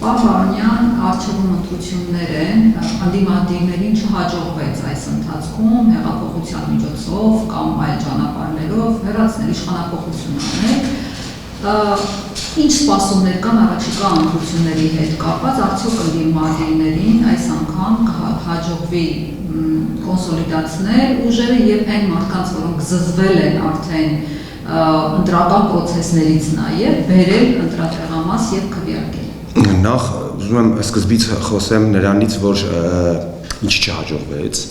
Պարոն Արչևում ընտրություններ են, ընդդիմադիրներին չհաջողվեց այս ընթացքում հեղափոխության միջոցով կամ այլ ճանապարհներով վերացնել իշխանափոխություն անել։ Ինչ սպասումներ կան առաջիկա ընտրությունների հետ կապված, արդյոք ընդդիմադիրներին այս անգամ կհաջողվի կոնսոլիդացնել ուժերը եւ այն մարդկանց, որոնք զզվել են արդեն ընտրական պրոցեսներից նաև բերել ընտրատեղամաս եւ քվեարկել։ Նախ ուզում եմ սկզբից խոսեմ նրանից, որ ինչ չհաջողվեց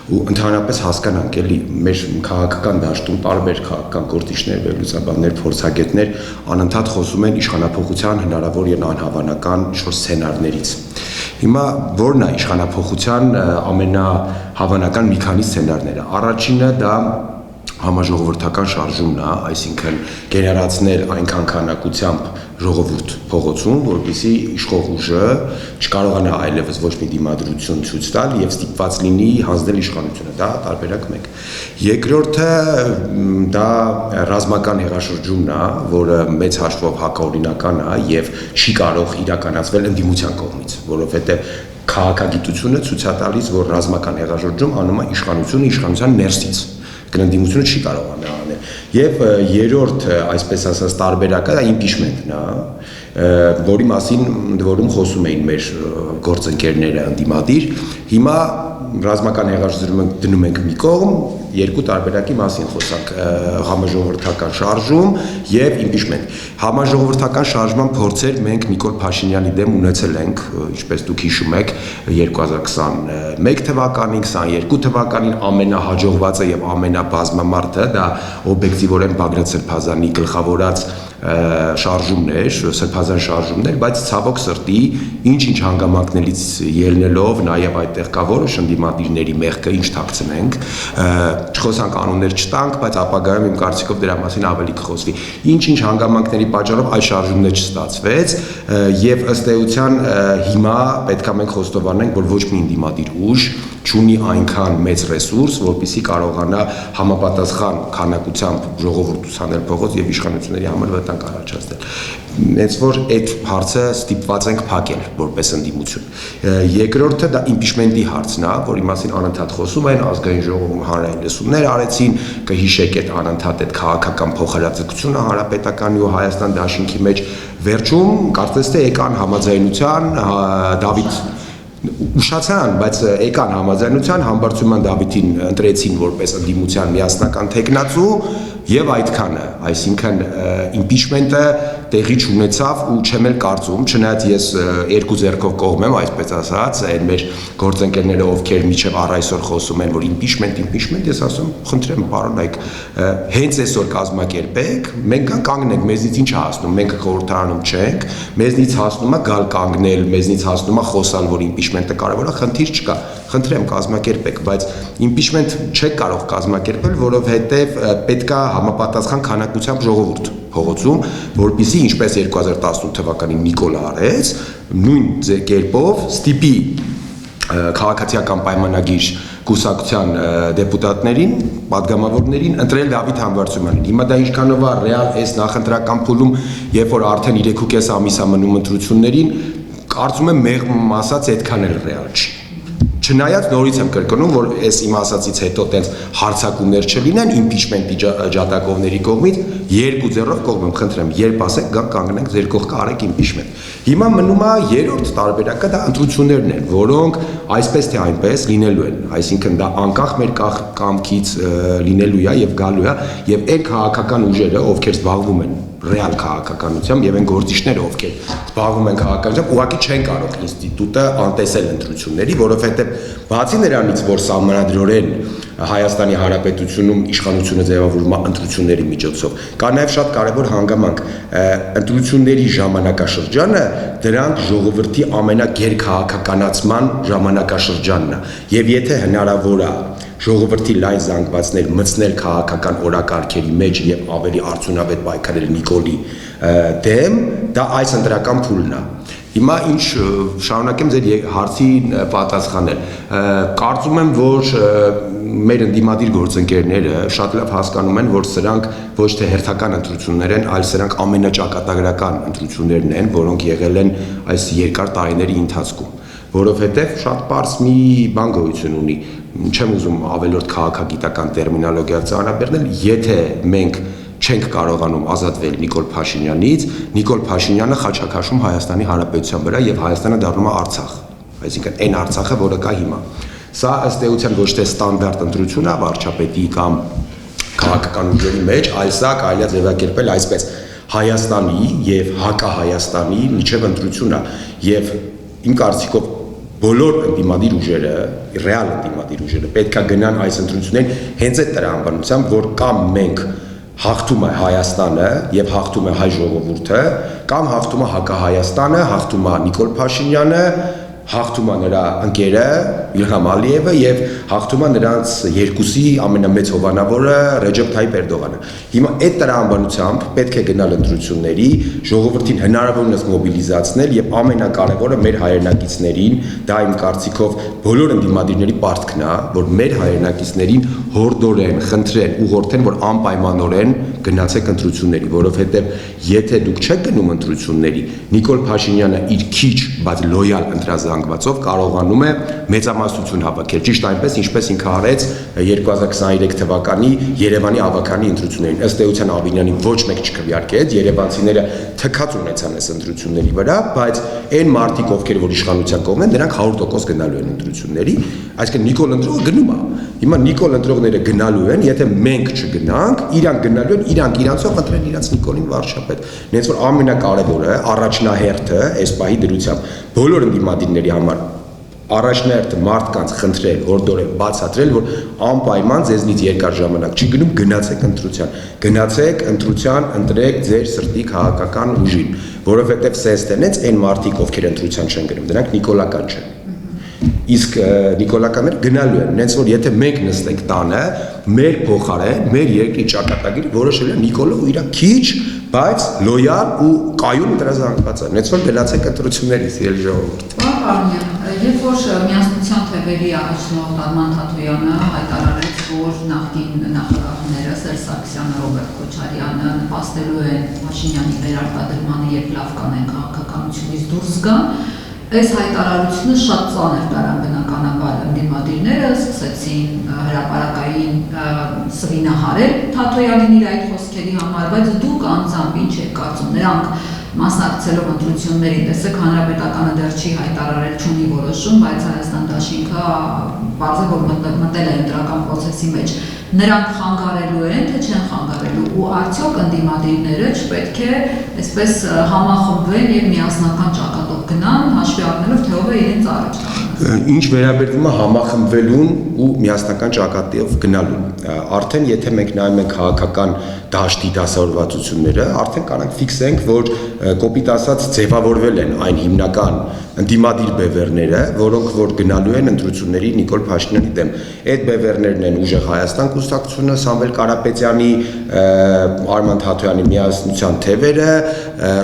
ու ընդհանրապես հասկանանք էլի մեր քաղաքական դաշտում տարբեր քաղաքական գործիչներ, վերլուծաբաններ, փորձագետներ անընդհատ խոսում են իշխանափոխության հնարավոր եւ անհավանական ինչ-որ սցենարներից։ Հիմա ո՞րն է իշխանափոխության ամենահավանական մի քանի սցենարները։ Առաջինը դա համաժողովրդական շարժումն է, այսինքն գեներացնել այնքան քանակությամբ ժողովուրդ փողոցում, որպեսզի իշխող ուժը չկարողանա այլևս ոչ մի դիմադրություն ցույց տալ եւ ստիպված լինի հանձնել իշխանությունը, դա տարբերակ 1։ Երկրորդը դա ռազմական հեղաշրջումն է, որը մեծ հաշվով հակաօրինական է եւ չի կարող իրականացվել ընդդիմության կողմից, որովհետեւ քաղաքագիտությունը ցույց է տալիս, որ ռազմական հեղաշրջում անում է իշխանության ներսից ընդդիմությունը չի կարող անել։ Եվ երրորդ, այսպես ասած, տարբերակը դա իմպիչմենտն է, որի մասին ընդ որում խոսում էին մեր գործընկերները ընդդիմադիր։ Հիմա ռազմական հեղաշրջումը դնում ենք մի կողմ, երկու տարբերակի մասին խոսանք՝ համաժողովրդական շարժում եւ իմպիչմենտ։ Համաժողովրդական շարժման փորձեր մենք Նիկոլ Փաշինյանի դեմ ունեցել ենք, ինչպես դուք հիշում եք, 2021 թվականին, 22 թվականին ամենահաջողվածը եւ ամենաբազմամարտը դա օբյեկտիվորեն Բագրատ Սրբազանի գլխավորած շարժումներ, սրբազան շարժումներ, բայց ցավոք սրտի ինչ-ինչ հանգամանքներից ելնելով նաեւ այդտեղ կա որոշ ընդդիմադիրների մեղքը ինչ թաքցնենք, չխոսանք անուններ չտանք, բայց ապագայում իմ կարծիքով դրա մասին ավելի կխոսվի։ Ինչ-ինչ հանգամանքների պատճառով այդ շարժումները չստացվեց եւ ըստ էության հիմա պետք է մենք խոստովանենք, որ ոչ մի ընդդիմադիր ուժ չունի այնքան մեծ ռեսուրս, որպեսզի կարողանա համապատասխան քանակությամբ ժողովուրդ ուսանել փողոց եւ իշխանությունների համար վտանգ առաջացնել։ Հենց որ այդ հարցը ստիպված ենք փակել որպես ընդդիմություն։ Երկրորդը դա իմպիչմենտի հարցն է, որի մասին անընդհատ խոսում են, ազգային ժողովում հանրային լսումներ արեցին, կհիշեք այդ անընդհատ այդ քաղաքական փոխհրաձգությունը Հանրապետականի ու Հայաստան դաշինքի մեջ, վերջում կարծես թե եկան համաձայնության Դավիթ ուշացան, բայց եկան համաձայնության Համբարձումյան Դավիթին ընտրեցին որպես ընդդիմության միասնական թեկնածու եւ այդքանը, այսինքն իմպիչմենտը տեղի չունեցավ ու չեմ էլ կարծում, չնայած ես երկու ձեռքով կողմ եմ, այսպես ասած, այն մեր գործընկերները ովքեր միջև առ այսօր խոսում են, որ իմպիչմենտ, ես ասում, խնդրեմ, պարոնայք, հենց այսօր կազմակերպեք, մենք կանգնենք, մեզնից ինչ է հասնում, մենք խորհրդարանում չենք, մեզնից հասնում է գալ կանգնել, մեզնից հասնում է խոսալ, որ իմպիչմենտը կարևոր է, խնդիր չկա, խնդրեմ կազմակերպեք, բայց իմպիչմենտ չեք կարող կազմակերպել, որովհետև պետք է համապատասխան քանակությամբ ժողովուրդ փողոցում, որպեսզի ինչպես 2018 թվականին Նիկոլը արեց, նույն կերպով ստիպի քաղաքացիական պայմանագիր կուսակցության դեպուտատներին, պատգամավորներին ընտրել Դավիթ Համբարձումյանին։ Հիմա դա ինչքանով է ռեալ այս նախընտրական փուլում, երբ որ արդեն 3.5 ամիս է մնում ընտրություններին, կարծում եմ մեղմ ասած այդքան էլ ռեալ չի։ Չնայած նորից եմ կրկնում, որ այս իմ ասացից հետո տենց հարցակումներ չլինեն իմպիչմենտի ջատագովների կողմից, երկու ձեռով կողմ եմ, խնդրեմ, երբ ասեք գանք կանգնենք ձեր կողքը արեք իմպիչմենտ։ Հիմա մնում է երրորդ տարբերակը դա ընտրություններն են, որոնք այսպես թե այնպես լինելու են, այսինքն դա անկախ մեր կամքից լինելու է եւ գալու է եւ այն քաղաքական ուժերը, ովքեր զբաղվում են ռեալ քաղաքականությամբ եւ այն գործիչները, ովքեր զբաղվում են քաղաքականությամբ, ուղղակի չեն կարող ինստիտուտը անտեսել ընտրությունների, որովհետեւ բացի նրանից, որ սահմանադրորեն Հայաստանի Հանրապետությունում իշխանությունը ձևավորվում է ընտրությունների միջոցով, կա նաեւ շատ կարեւոր հանգամանք, ընտրությունների ժամանակաշրջանը դրանք ժողովրդի ամենագերքաղաքականացման ժամանակաշրջանն է, եւ եթե հնարավոր է ժողովրդի լայն զանգվածներ մտցնել քաղաքական օրակարգերի մեջ եւ ավելի արդյունավետ պայքարել Նիկոլի դեմ, դա այս ընտրական փուլն է։ Հիմա ինչ շարունակեմ ձեր հարցի պատասխանել։ Կարծում եմ, որ մեր ընդդիմադիր գործընկերները շատ լավ հասկանում են, որ սրանք ոչ թե հերթական ընտրություններ են, այլ սրանք ամենաճակատագրական ընտրություններն են, որոնք եղել են այս երկար տարիների ընթացքում, որովհետև շատ պարզ մի բան գոյություն ունի։ Չեմ ուզում ավելորդ քաղաքագիտական տերմինոլոգիա ծանրաբեռնել, եթե մենք չենք կարողանում ազատվել Նիկոլ Փաշինյանից, Նիկոլ Փաշինյանը խաչակաշում Հայաստանի Հանրապետության վրա եւ Հայաստանը դառնում է Արցախ, այսինքն այն Արցախը, որը կա հիմա։ Սա ըստ էության ոչ թե ստանդարտ ընտրություն է վարչապետի կամ քաղաքական ուժերի մեջ, այլ սա կարելի է ձևակերպել այսպես. Հայաստանի եւ հակահայաստանի միջև ընտրություն է եւ իմ կարծիքով բոլոր ընդդիմադիր ուժերը, ռեալ ընդդիմադիր ուժերը պետք է գնան այս ընտրություններին հենց այդ տրամաբանությամբ, որ կամ մենք հաղթում է Հայաստանը եւ հաղթում է հայ ժողովուրդը, կամ հաղթում է հակահայաստանը, հաղթում է Նիկոլ Փաշինյանը, հաղթում է նրա ընկերը Իլհամ Ալիևը եւ հաղթում է նրանց երկուսի ամենամեծ հովանավորը Ռեջեփ Թայիփ Էրդողանը։ Հիմա այդ տրամաբանությամբ պետք է գնալ ընտրությունների, ժողովրդին հնարավորինս մոբիլիզացնել եւ ամենակարևորը մեր հայրենակիցներին, դա իմ կարծիքով բոլոր ընդդիմադիրների պարտքն է, որ մեր հայրենակիցներին հորդորեն, խնդրեն, ուղղորդեն, որ անպայմանորեն գնացեք ընտրությունների, որովհետեւ եթե դուք չեք գնում ընտրությունների, Նիկոլ Փաշինյանը իր քիչ, բայց լոյալ ընտրազանգվածով կարողանում է մեծամասնություն հավաքել, ճիշտ այնպես, ինչպես ինքը արեց 2023 թվականի Երևանի ավագանի ընտրություններին։ Ըստ էության Աբինյանին ոչ մեկ չքվեարկեց, երևանցիները թքած ունեցան այս ընտրությունների վրա, բայց այն մարդիկ, ովքեր որ իշխանության կողմն են, դրանք 100% գնալու են ընտրությունների, այսինքն Նիկոլ ընտրողը գնում է։ Հիմա Նիկոլ ընտրողները գնալու են, եթե մենք չգնանք, իրանք գնալու են, իրանք իրանցով ընտրեն իրանց Նիկոլին վարչապետ։ Նենց որ ամենակարևորը, առաջնահերթը այս պահի դրությամբ բոլոր ընդդիմադիրների համար առաջնահերթը մարդկանց խնդրել, հորդորել, բացատրել, որ անպայման ձեզնից երկար ժամանակ չի գնում, գնացեք ընտրության, ընտրեք ձեր սրտի քաղաքական ուժին, որովհետև սենց տենեց այն մարդիկ, ովքեր ընտրության չեն գնում, դրանք նիկոլական չեն։ Իսկ նիկոլականները գնալու են, նենց որ եթե մենք նստենք տանը, մեր փոխարեն, մեր երկրի ճակատագիրը որոշել է Նիկոլը ու իր քիչ, բայց լոյալ ու կայուն դրազանգված է։ Նենց որ գնացեք ընտրությունների, սիրելի ժողովուրդ։ Պարոն, երբ որ Միասնության թևերի առաջնորդ Արման Թաթոյանը հայտարարեց, որ նախկին նախագահները Սերժ Սարգսյանը, Ռոբերտ Քոչարյանը նպաստելու են Փաշինյանի վերարտադրմանը, երբ լավ կանեն քաղաքականությունից դուրս գան, այս հայտարարությունը շատ ծանր տարան բնականաբար ընդդիմադիրները սկսեցին հրապարակային սվինահարել Թաթոյանին իր այդ խոսքերի համար, բայց դուք անձամբ ինչ եք կարծում, նրանք մասնակցելով ընտրություններին, տեսեք հանրապետականը դեռ չի հայտարարել, չունի որոշում, բայց Հայաստան դաշինքը բարձր որ մտել է ընտրական պրոցեսի մեջ, նրանք խանգարելու են, թե չեն խանգարելու, ու արդյոք ընդդիմադիրները չպետք է այսպես համախմբվեն եւ միասնական ճակատով գնան, հաշվի առնելով թե ով է իրենց առաջ կանգնած։ Ինչ վերաբերվում է համախմբվելուն ու միասնական ճակատով գնալուն, արդեն եթե մենք նայում ենք քաղաքական դաշտի դասավորվածությունները, արդեն կարանք ֆիքսենք, որ կոպիտ ասած ձևավորվել են այն հիմնական ընդդիմադիր բևեռները, որոնք որ գնալու են ընտրությունների Նիկոլ Փաշինյանի դեմ։ Այդ բևեռներն են Ուժեղ Հայաստան կուսակցությունը, Սամվել Կարապետյանի, Արման Թաթոյանի Միասնության թևերը,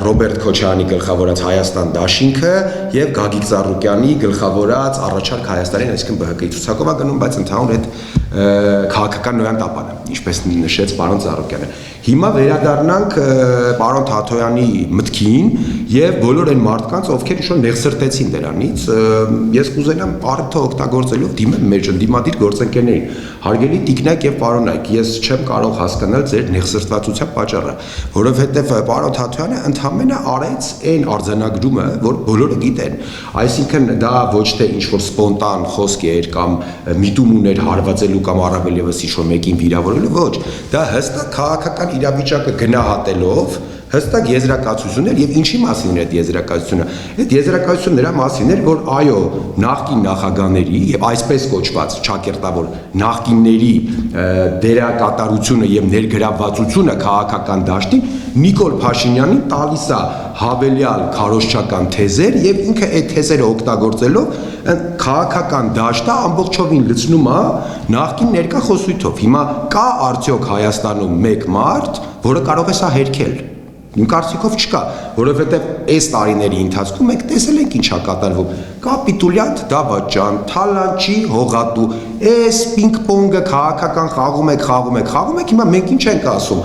Ռոբերտ Քոչարյանի գլխավորած Հայաստան դաշինքը եւ Գագիկ Ծառուկյանի գլխավորած Առաջարկ Հայաստանին, այսինքն ԲՀԿ-ի ցուցակով է գնում, բայց ընդհանուր այդ քաղաքական նոյան տապանը, ինչպես նշեց պարոն Ծառուկյանը։ Հիմա վերադառնանք պարոն Թաթոյանի մտքին եւ բոլոր այն մարդկանց, ովքեր ինչ-որ նեղսրտեցին դրանից, ես կուզենամ առիթը օգտագործելով դիմեմ մեր ընդդիմադիր գործընկերներին։ Հարգելի տիկնակ եւ պարոնայք, ես չեմ կարող հասկանալ ձեր նեղսրտվածության պատճառը, որովհետեւ պարոն Թաթոյանը ընդհանրապես արեց այն արձանագրումը, որ բոլորը գիտեն։ Այսինքն դա ոչ թե ինչ-որ սպոնտան խոսք էր կամ միտում ուներ հարվածելու կամ առավել եւս ինչ-որ մեկին վիրավորելու, ոչ, դա հստակ քաղաքական իրավիճակը գնահատելով հստակ եզրակացություններ եւ ինչի մասին է այդ եզրակացությունը։ Այդ եզրակացությունը նրա մասին էր, որ այո, նախկին նախագահների եւ այսպես կոչված ճակերտավոր նախկինների դերակատարությունը եւ ներգրավվածությունը քաղաքական դաշտին Նիկոլ Փաշինյանին տալիս է հավելյալ քարոզչական թեզեր եւ ինքը այդ թեզերը օգտագործելով քաղաքական դաշտը ամբողջովին լցնում է նախկին ներկա խոսույթով։ Հիմա կա արդյոք Հայաստանում մեկ մարդ, որը կարող է սա հերքել։ Իմ կարծիքով չկա, որովհետև այս տարիների ընթացքում մենք տեսել ենք ինչա կատարվում։ Կապիտուլյանտ դավաճան, թալանչի հողատու, այս պինգ-պոնգը քաղաքական խաղում եք, հիմա մենք ինչ ենք ասում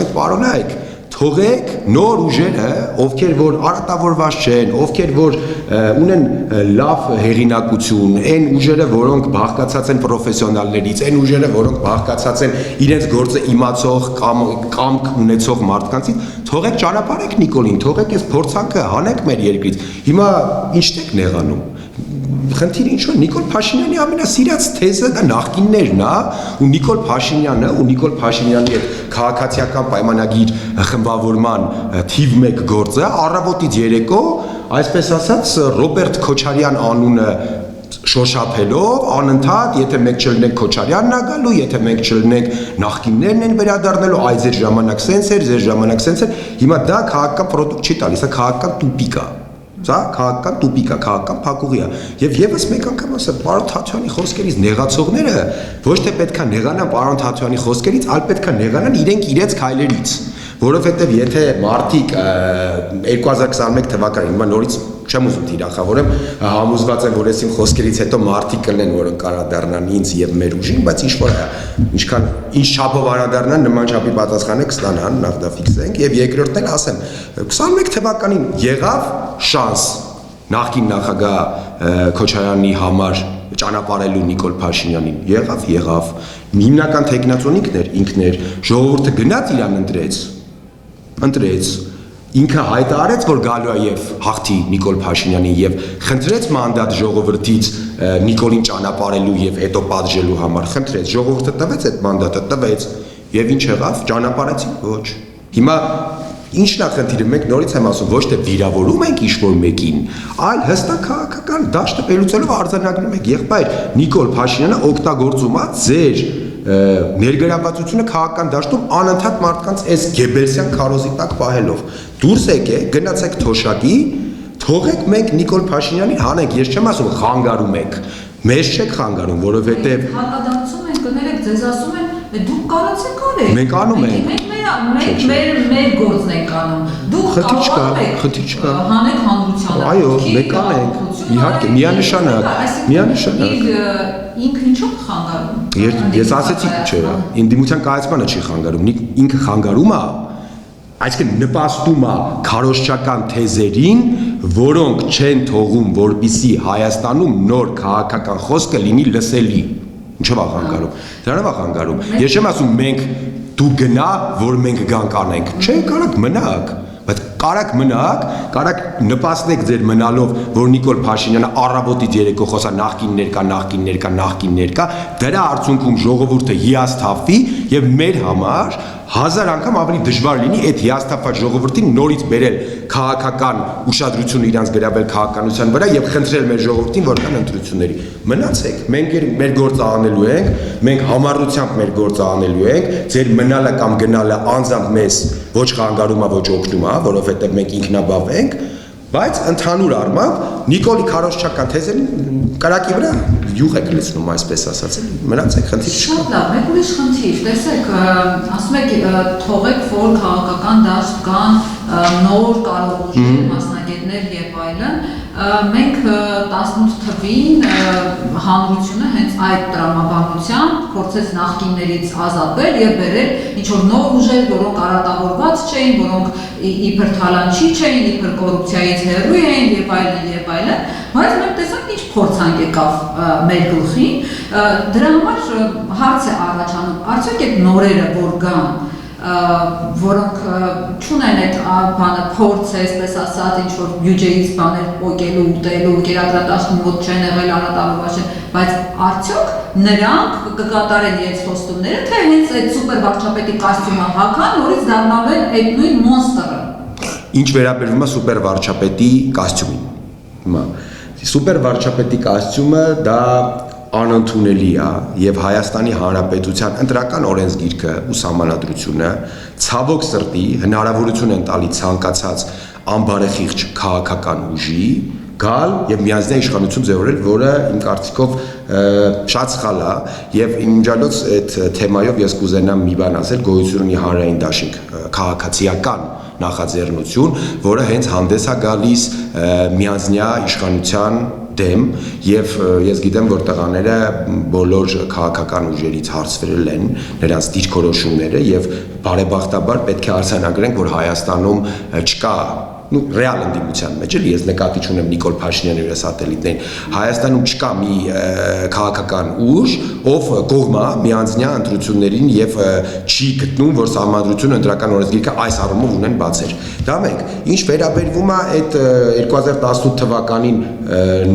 ենք պարոնայք, թողեք նոր ուժերը, ովքեր որ արատավորված չեն, ովքեր որ ունեն լավ հեղինակություն, այն ուժերը, որոնք բաղկացած են պրոֆեսիոնալներից, այն ուժերը, որոնք բաղկացած են իրենց գործը իմացող կամք ունեցող մարդկանցից, թողեք ճանապարհեք Նիկոլին, թողեք այս փորձանքը հանեք մեր երկրից։ Հիմա ի՞նչն եք նեղանում։ Խնդիրը ինչ որ Նիկոլ Փաշինյանի ամենասիրած թեզը դա նախկիններն է, ու Նիկոլ Փաշինյանի այդ քաղաքացիական պայմանագիր խմբավորման թիվ 1 գործը առավոտից երեկո, այսպես ասած, Ռոբերտ Քոչարյան անունը շոշափելով անընդհատ, եթե մենք չլինենք Քոչարյանն է գալու, եթե մենք չլինենք նախկիններն են վերադառնալու, այ ձեր ժամանակ սենց էր, հիմա դա քաղաքական պրոդուկտ չի տալիս, դա քաղաքական տուպիկ է։ Սա քաղաքական տուպիկ է, քաղաքական փակուղի է։ Եվ եւս մեկ անգամ ասեմ, պարոն Թաթյանի խոսքերից նեղացողները ոչ թե պետքա նեղանան պարոն Թաթյանի խոսքերից, այլ պետքա նեղանան իրենք իրենց քայլերից, որովհետեւ եթե մարդիկ 2021 թվականին, հիմա նորից չեմ ուզում թիրախավորեմ, համոզված եմ, որ ես իմ խոսքերից հետո մարդիկ կլինեն, որոնք կարադառնան ինձ եւ մեր ուժին, բայց ինչ չափով արադառնան, նման չափի պատասխանը կստանան, նախ դա ֆիքսենք, եւ երկրորդն էլ ասեմ, 21 թվականին եղավ շանս նախկին նախագահ Քոչարյանի համար ճանապարհելու Նիկոլ Փաշինյանին, եղավ, հիմնական տեխնացոնիկն էր, ինքն էր, ժողովուրդը գնաց իրան ընտրեց, ինքը հայտարարեց, որ գալու է եւ հաղթի Նիկոլ Փաշինյանին եւ խնդրեց մանդատ ժողովրդից Նիկոլին ճանապարհելու եւ հետո պատժելու համար, խնդրեց, ժողովուրդը տվեց այդ մանդատը, տվեց եւ ինչ եղավ, ճանապարհեցին, ոչ։ Հիմա ինչն է խնդիրը, մենք նորից եմ ասում, ոչ թե վիրավորում ենք ինչ-որ մեկին, այլ հստակ քաղաքական դաշտը վերլուծելով արձանագրում ենք, եղբայր Նիկոլ Փաշինյանը օգտագործում է ձեր ներգրավվածությունը քաղաքական դաշտում անընդհատ մարդկանց այս Գեբելսյան քարոզի տակ պահելով։ Դուրս եկեք, գնացեք թոշակի, թողեք մենք Նիկոլ Փաշինյանին հանենք, ես չեմ ասում խանգարում եք, մեզ չեք խանգարում, որովհետև հակադարձում են, կներեք, ձեզ ասում են, դուք կարացեք արեք։ Մենք անում ենք։ Մեր գործն ենք անում։ Դուք կարող եք հանեք հանրությանը։ Այո, մենք անենք։ Իհարկե, միանշանակ։ Ինքը ինչու խանգարում։ Ես ասեցի, չէ, ինդիմության կայացմանը չի խանգարում, ինքը խանգարում է, այսինքն նպաստում է քարոզչական թեզերին, որոնք չեն թողում, որպիսի Հայաստանում նոր քաղաքական խոսքը լինի լսելի։ Ինչով է խանգարում։ Դրանով է խանգարում։ Ես չեմ ասում մենք դու գնա, որ մենք գանք անենք։ Չէ, կարաք մնաք, բայց կարաք նպաստեք ձեր մնալով, որ Նիկոլ Փաշինյանը առավոտից երեկո խոսա նախկին ներկա, դրա արդյունքում ժողովուրդը հիասթափվի եւ մեր համար 1000 անգամ ավելի դժվար լինի այդ հիասթափված ժողովրդին նորից բերել քաղաքական ուշադրությունը իրանց գրավել քաղաքականության վրա եւ խնդրել մեր ժողովրդին, որ կան ընտրությունների։ Մնացեք, մենք մեր գործը անելու ենք, մենք համառությամբ մեր գործը անելու ենք, ձեր մնալը կամ գնալը անձամբ մեզ ոչ խանգարում է, ոչ օգնում է, որովհետեւ մենք ինքնաբավ ենք, բայց ընդհանուր առմամբ Նիկոլի քարոզչական թեզերին կարակի վրա յուղ եք լցնում, այսպես ասած, մնացեք, խնդիր չկա։ Շատ լավ, մեկ ուրիշ խնդիր, տեսեք, ասում եք թողեք, որ քաղաքական դաշտ կան նոր կարող ուժեր, մասնագետներ եւ այլն, մենք 18 թվին հանրությունը հենց այդ տրամաբանությամբ փորձեց նախկիններից ազատվել եւ բերել ինչ որ նոր ուժեր, որոնք արատավորված չէին, որոնք իբր թալանչի չէին, իբր կոռուպցիայից հեռու էին եւ այլն, բայց մենք տեսանք ինչ փորձանք եկավ մեր գլխին, դրա համար հարց է առաջանում, արդյոք այդ նորերը որ գան որոնք չունեն այդ բանը փորձը, այսպես ասած, ինչ որ բյուջեից բաներ պոկելու, ուտելու, կերակրատաշտի մոտ չեն եղել արատավորված չեն, բայց արդյոք նրանք կկատարեն իրենց խոստումները, թե հենց այդ սուպեր վարչապետի կոստյումը հագան, նորից դառնալու են այդ նույն մոնստրը։ Ինչ վերաբերում է սուպեր վարչապետի կոստյումին։ Հիմա սուպեր վարչապետի կոստյումը դա անընդունելի է եւ Հայաստանի Հանրապետության ընտրական օրենսգիրքը ու սահմանադրությունը ցավոք սրտի հնարավորություն են տալի ցանկացած անբարեխիղճ քաղաքական ուժի գալ եւ միանձնյա իշխանություն ձևավորել, որը իմ կարծիքով շատ սխալ է եւ իմիջիալոց այդ թեմայով ես կուզենամ մի բան ասել գոյություն ունի հանրային դաշինք քաղաքացիական նախաձեռնություն, որը հենց հանդես է գալիս միանձնյա իշխանության դեմ եւ ես գիտեմ որ տղաները բոլոր քաղաքական ուժերից հարցրել են նրանց դիրքորոշումները եւ բարեբախտաբար պետք է արձանագրենք որ Հայաստանում չկա ռեալ ընդդիմության մեջ էլի ես նկատի ունեմ Նիկոլ Փաշինյանի վրա սատելիտներին Հայաստանում չկա մի քաղաքական ուժ ով կողմա միանձնյա ընտրություններին եւ չի գտնում որ Սահմանադրությունը ընտրական օրենսգիրքը այս առումով ունեն բացեր դա մեկ ինչ վերաբերվում է այդ 2018 թվականին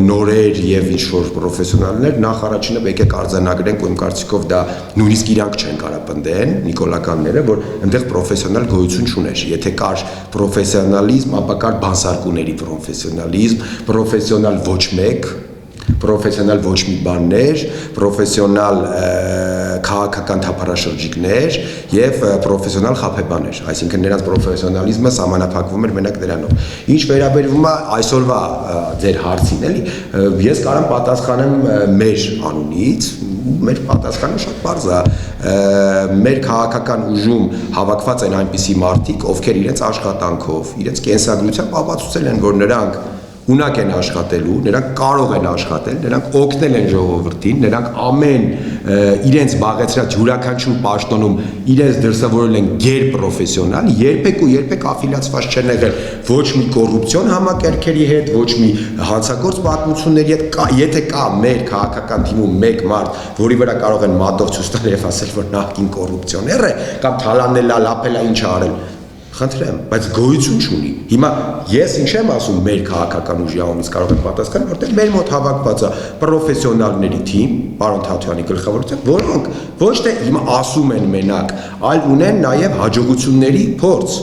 նորեր եւ ինչ որ պրոֆեսիոնալներ նախ առաջինը եկեք արձանագրենք ու իմ կարծիքով դա նույնիսկ իրանք չեն կարող պնդեն նիկոլականները որ այնտեղ պրոֆեսիոնալ գոյություն չուներ եթե կար պրոֆեսիոնալիզմ ապա կար բանսարկուների պրոֆեսիոնալիզմ, պրոֆեսիոնալ ոչ մեկ, պրոֆեսիոնալ ոչ մի բաններ, պրոֆեսիոնալ քաղաքական թափառաշրջիկներ եւ պրոֆեսիոնալ խաբեբաներ, այսինքն նրանց պրոֆեսիոնալիզմը սահմանափակվում էր մենակ դրանով։ Ինչ վերաբերվում է այսօրվա ձեր հարցին, էլի, ես կարող եմ պատասխանեմ մեր անունից, մեր պատասխանը շատ պարզ է, մեր քաղաքական ուժում հավաքված են այնպիսի մարդիկ, ովքեր իրենց աշխատանքով, իրենց կենսագրությամբ ապացուցել են, որ նրանք ունակ են աշխատելու, նրանք կարող են աշխատել, նրանք օգնել են ժողովրդին, նրանք ամեն իրենց զբաղեցրած յուրաքանչյուր պաշտոնում իրենց դրսևորել են գերպրոֆեսիոնալ, երբեք աֆիլիացված չեն եղել ոչ մի կոռուպցիոն համակարգերի հետ, ոչ մի հանցագործ պատմությունների հետ, եթե կա մեր քաղաքական թիմում մեկ մարդ, որի վրա կարող են մատով ցույց տալ եւ ասել, որ նախկին կոռուպցիոներ է, կամ թալանելա, լապելա ինչ արել Խնդրեմ, բայց գոյություն չունի։ Հիմա ես ինչ եմ ասում մեր քաղաքական ուժի անունից կարող եմ պատասխանել, որտեղ մեր մոտ հավաքված է պրոֆեսիոնալների թիմ, պարոն Թաթյանի գլխավորությամբ, որոնք ոչ թե հիմա ասում են մենակ, այլ ունեն նաև հաջողությունների փորձ,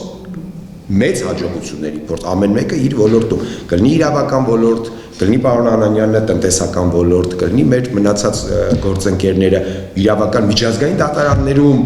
մեծ հաջողությունների փորձ, ամեն մեկը իր ոլորտում, կլինի իրավական ոլորտ, կլինի պարոն Անանյանը տնտեսական ոլորտ, կլինի մեր մնացած գործընկերները իրավական միջազգային դատարաններում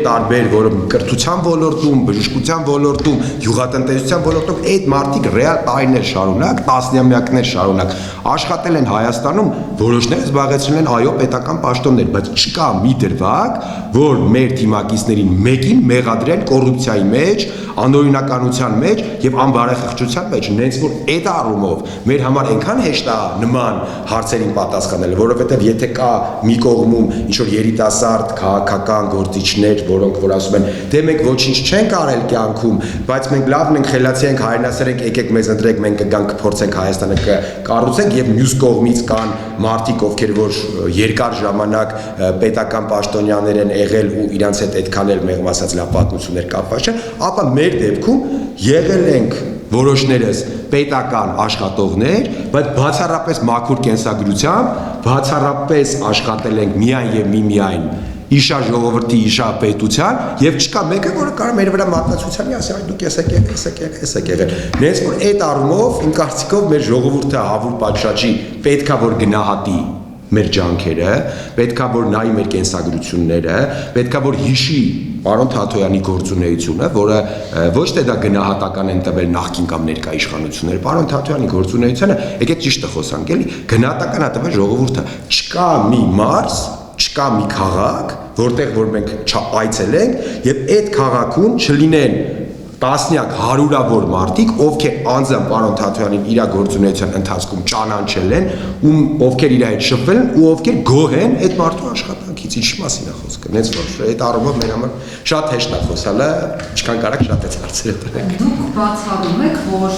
տարբեր որը կրթության ոլորտում, բժշկության ոլորտում, գյուղատնտեսության ոլորտում այդ մարդիկ ռեալ տարիներ շարունակ, տասնամյակներ շարունակ աշխատել են Հայաստանում, որոշները զբաղեցրել են այո պետական պաշտոններ, բայց չկա մի դրվագ, որ մեր թիմակիցներին մեկին մեղադրեն կոռուպցիայի մեջ, անօրինականության մեջ եւ անբարեխղճության մեջ, նենց որ այդ առումով մեր համար այնքան հեշտ է նման հարցերին պատասխանել, որովհետեւ եթե կա մի կողմում ինչ որ երիտասարդ քաղաքական գործիչներ, որոնք որ ասում են, դե մենք ոչինչ չենք արել կյանքում, բայց մենք լավն ենք, խելացի ենք, հայրենասեր ենք, եկեք մեզ ընտրեք, մենք կգանք կփորձենք Հայաստանը կառուցենք եւ մյուս կողմից կան մարդիկ, ովքեր որ երկար ժամանակ պետական պաշտոնյաներ են եղել ու իրանց հետ այդքան էլ մեղմ ասած լավ պատմություններ կապված չեն, ապա մեր դեպքում եղել ենք որոշներս պետական աշխատողներ, բայց բացառապես մաքուր կենսագրությամբ, բացառապես աշխատել ենք միայն եւ միմիայն իշա ժողովրդի իշա պետության եւ չկա մեկը որը կարող մեր վրա մատնացության ասի այ դուք եսեք եղել նենց որ այդ առումով իմ կարծիքով մեր ժողովուրդը հավուր պատշաճի պետքա որ գնահատի մեր ջանքերը պետքա որ նայի մեր կենսագրությունները պետքա որ հիշի պարոն Թաթոյանի գործունեությունը որը ոչ թե դա գնահատական են տվել նախկին կամ ներկա իշխանությունները պարոն Թաթոյանի գործունեությունը եկեք ճիշտը խոսանք էլի գնահատական է տվել ժողովուրդը չկա մի մարզ չկա մի քաղաք, որտեղ որ մենք այցելենք եւ այդ քաղաքում չլինեն տասնյակ հարյուրավոր մարդիկ, ովքեր անձամբ պարոն Թաթոյանին իր գործունեության ընթացքում ճանաչել են, ովքեր իր հետ շփվել են ու ովքեր գոհ են այդ մարդու աշխատանքից, ինչի մասին է խոսքը։ Նենց որ այդ առումով մեր համար շատ հեշտ է խոսալը, ինչքան կարաք շատ է հարցերը տանենք։ Դուք բացառում եք, որ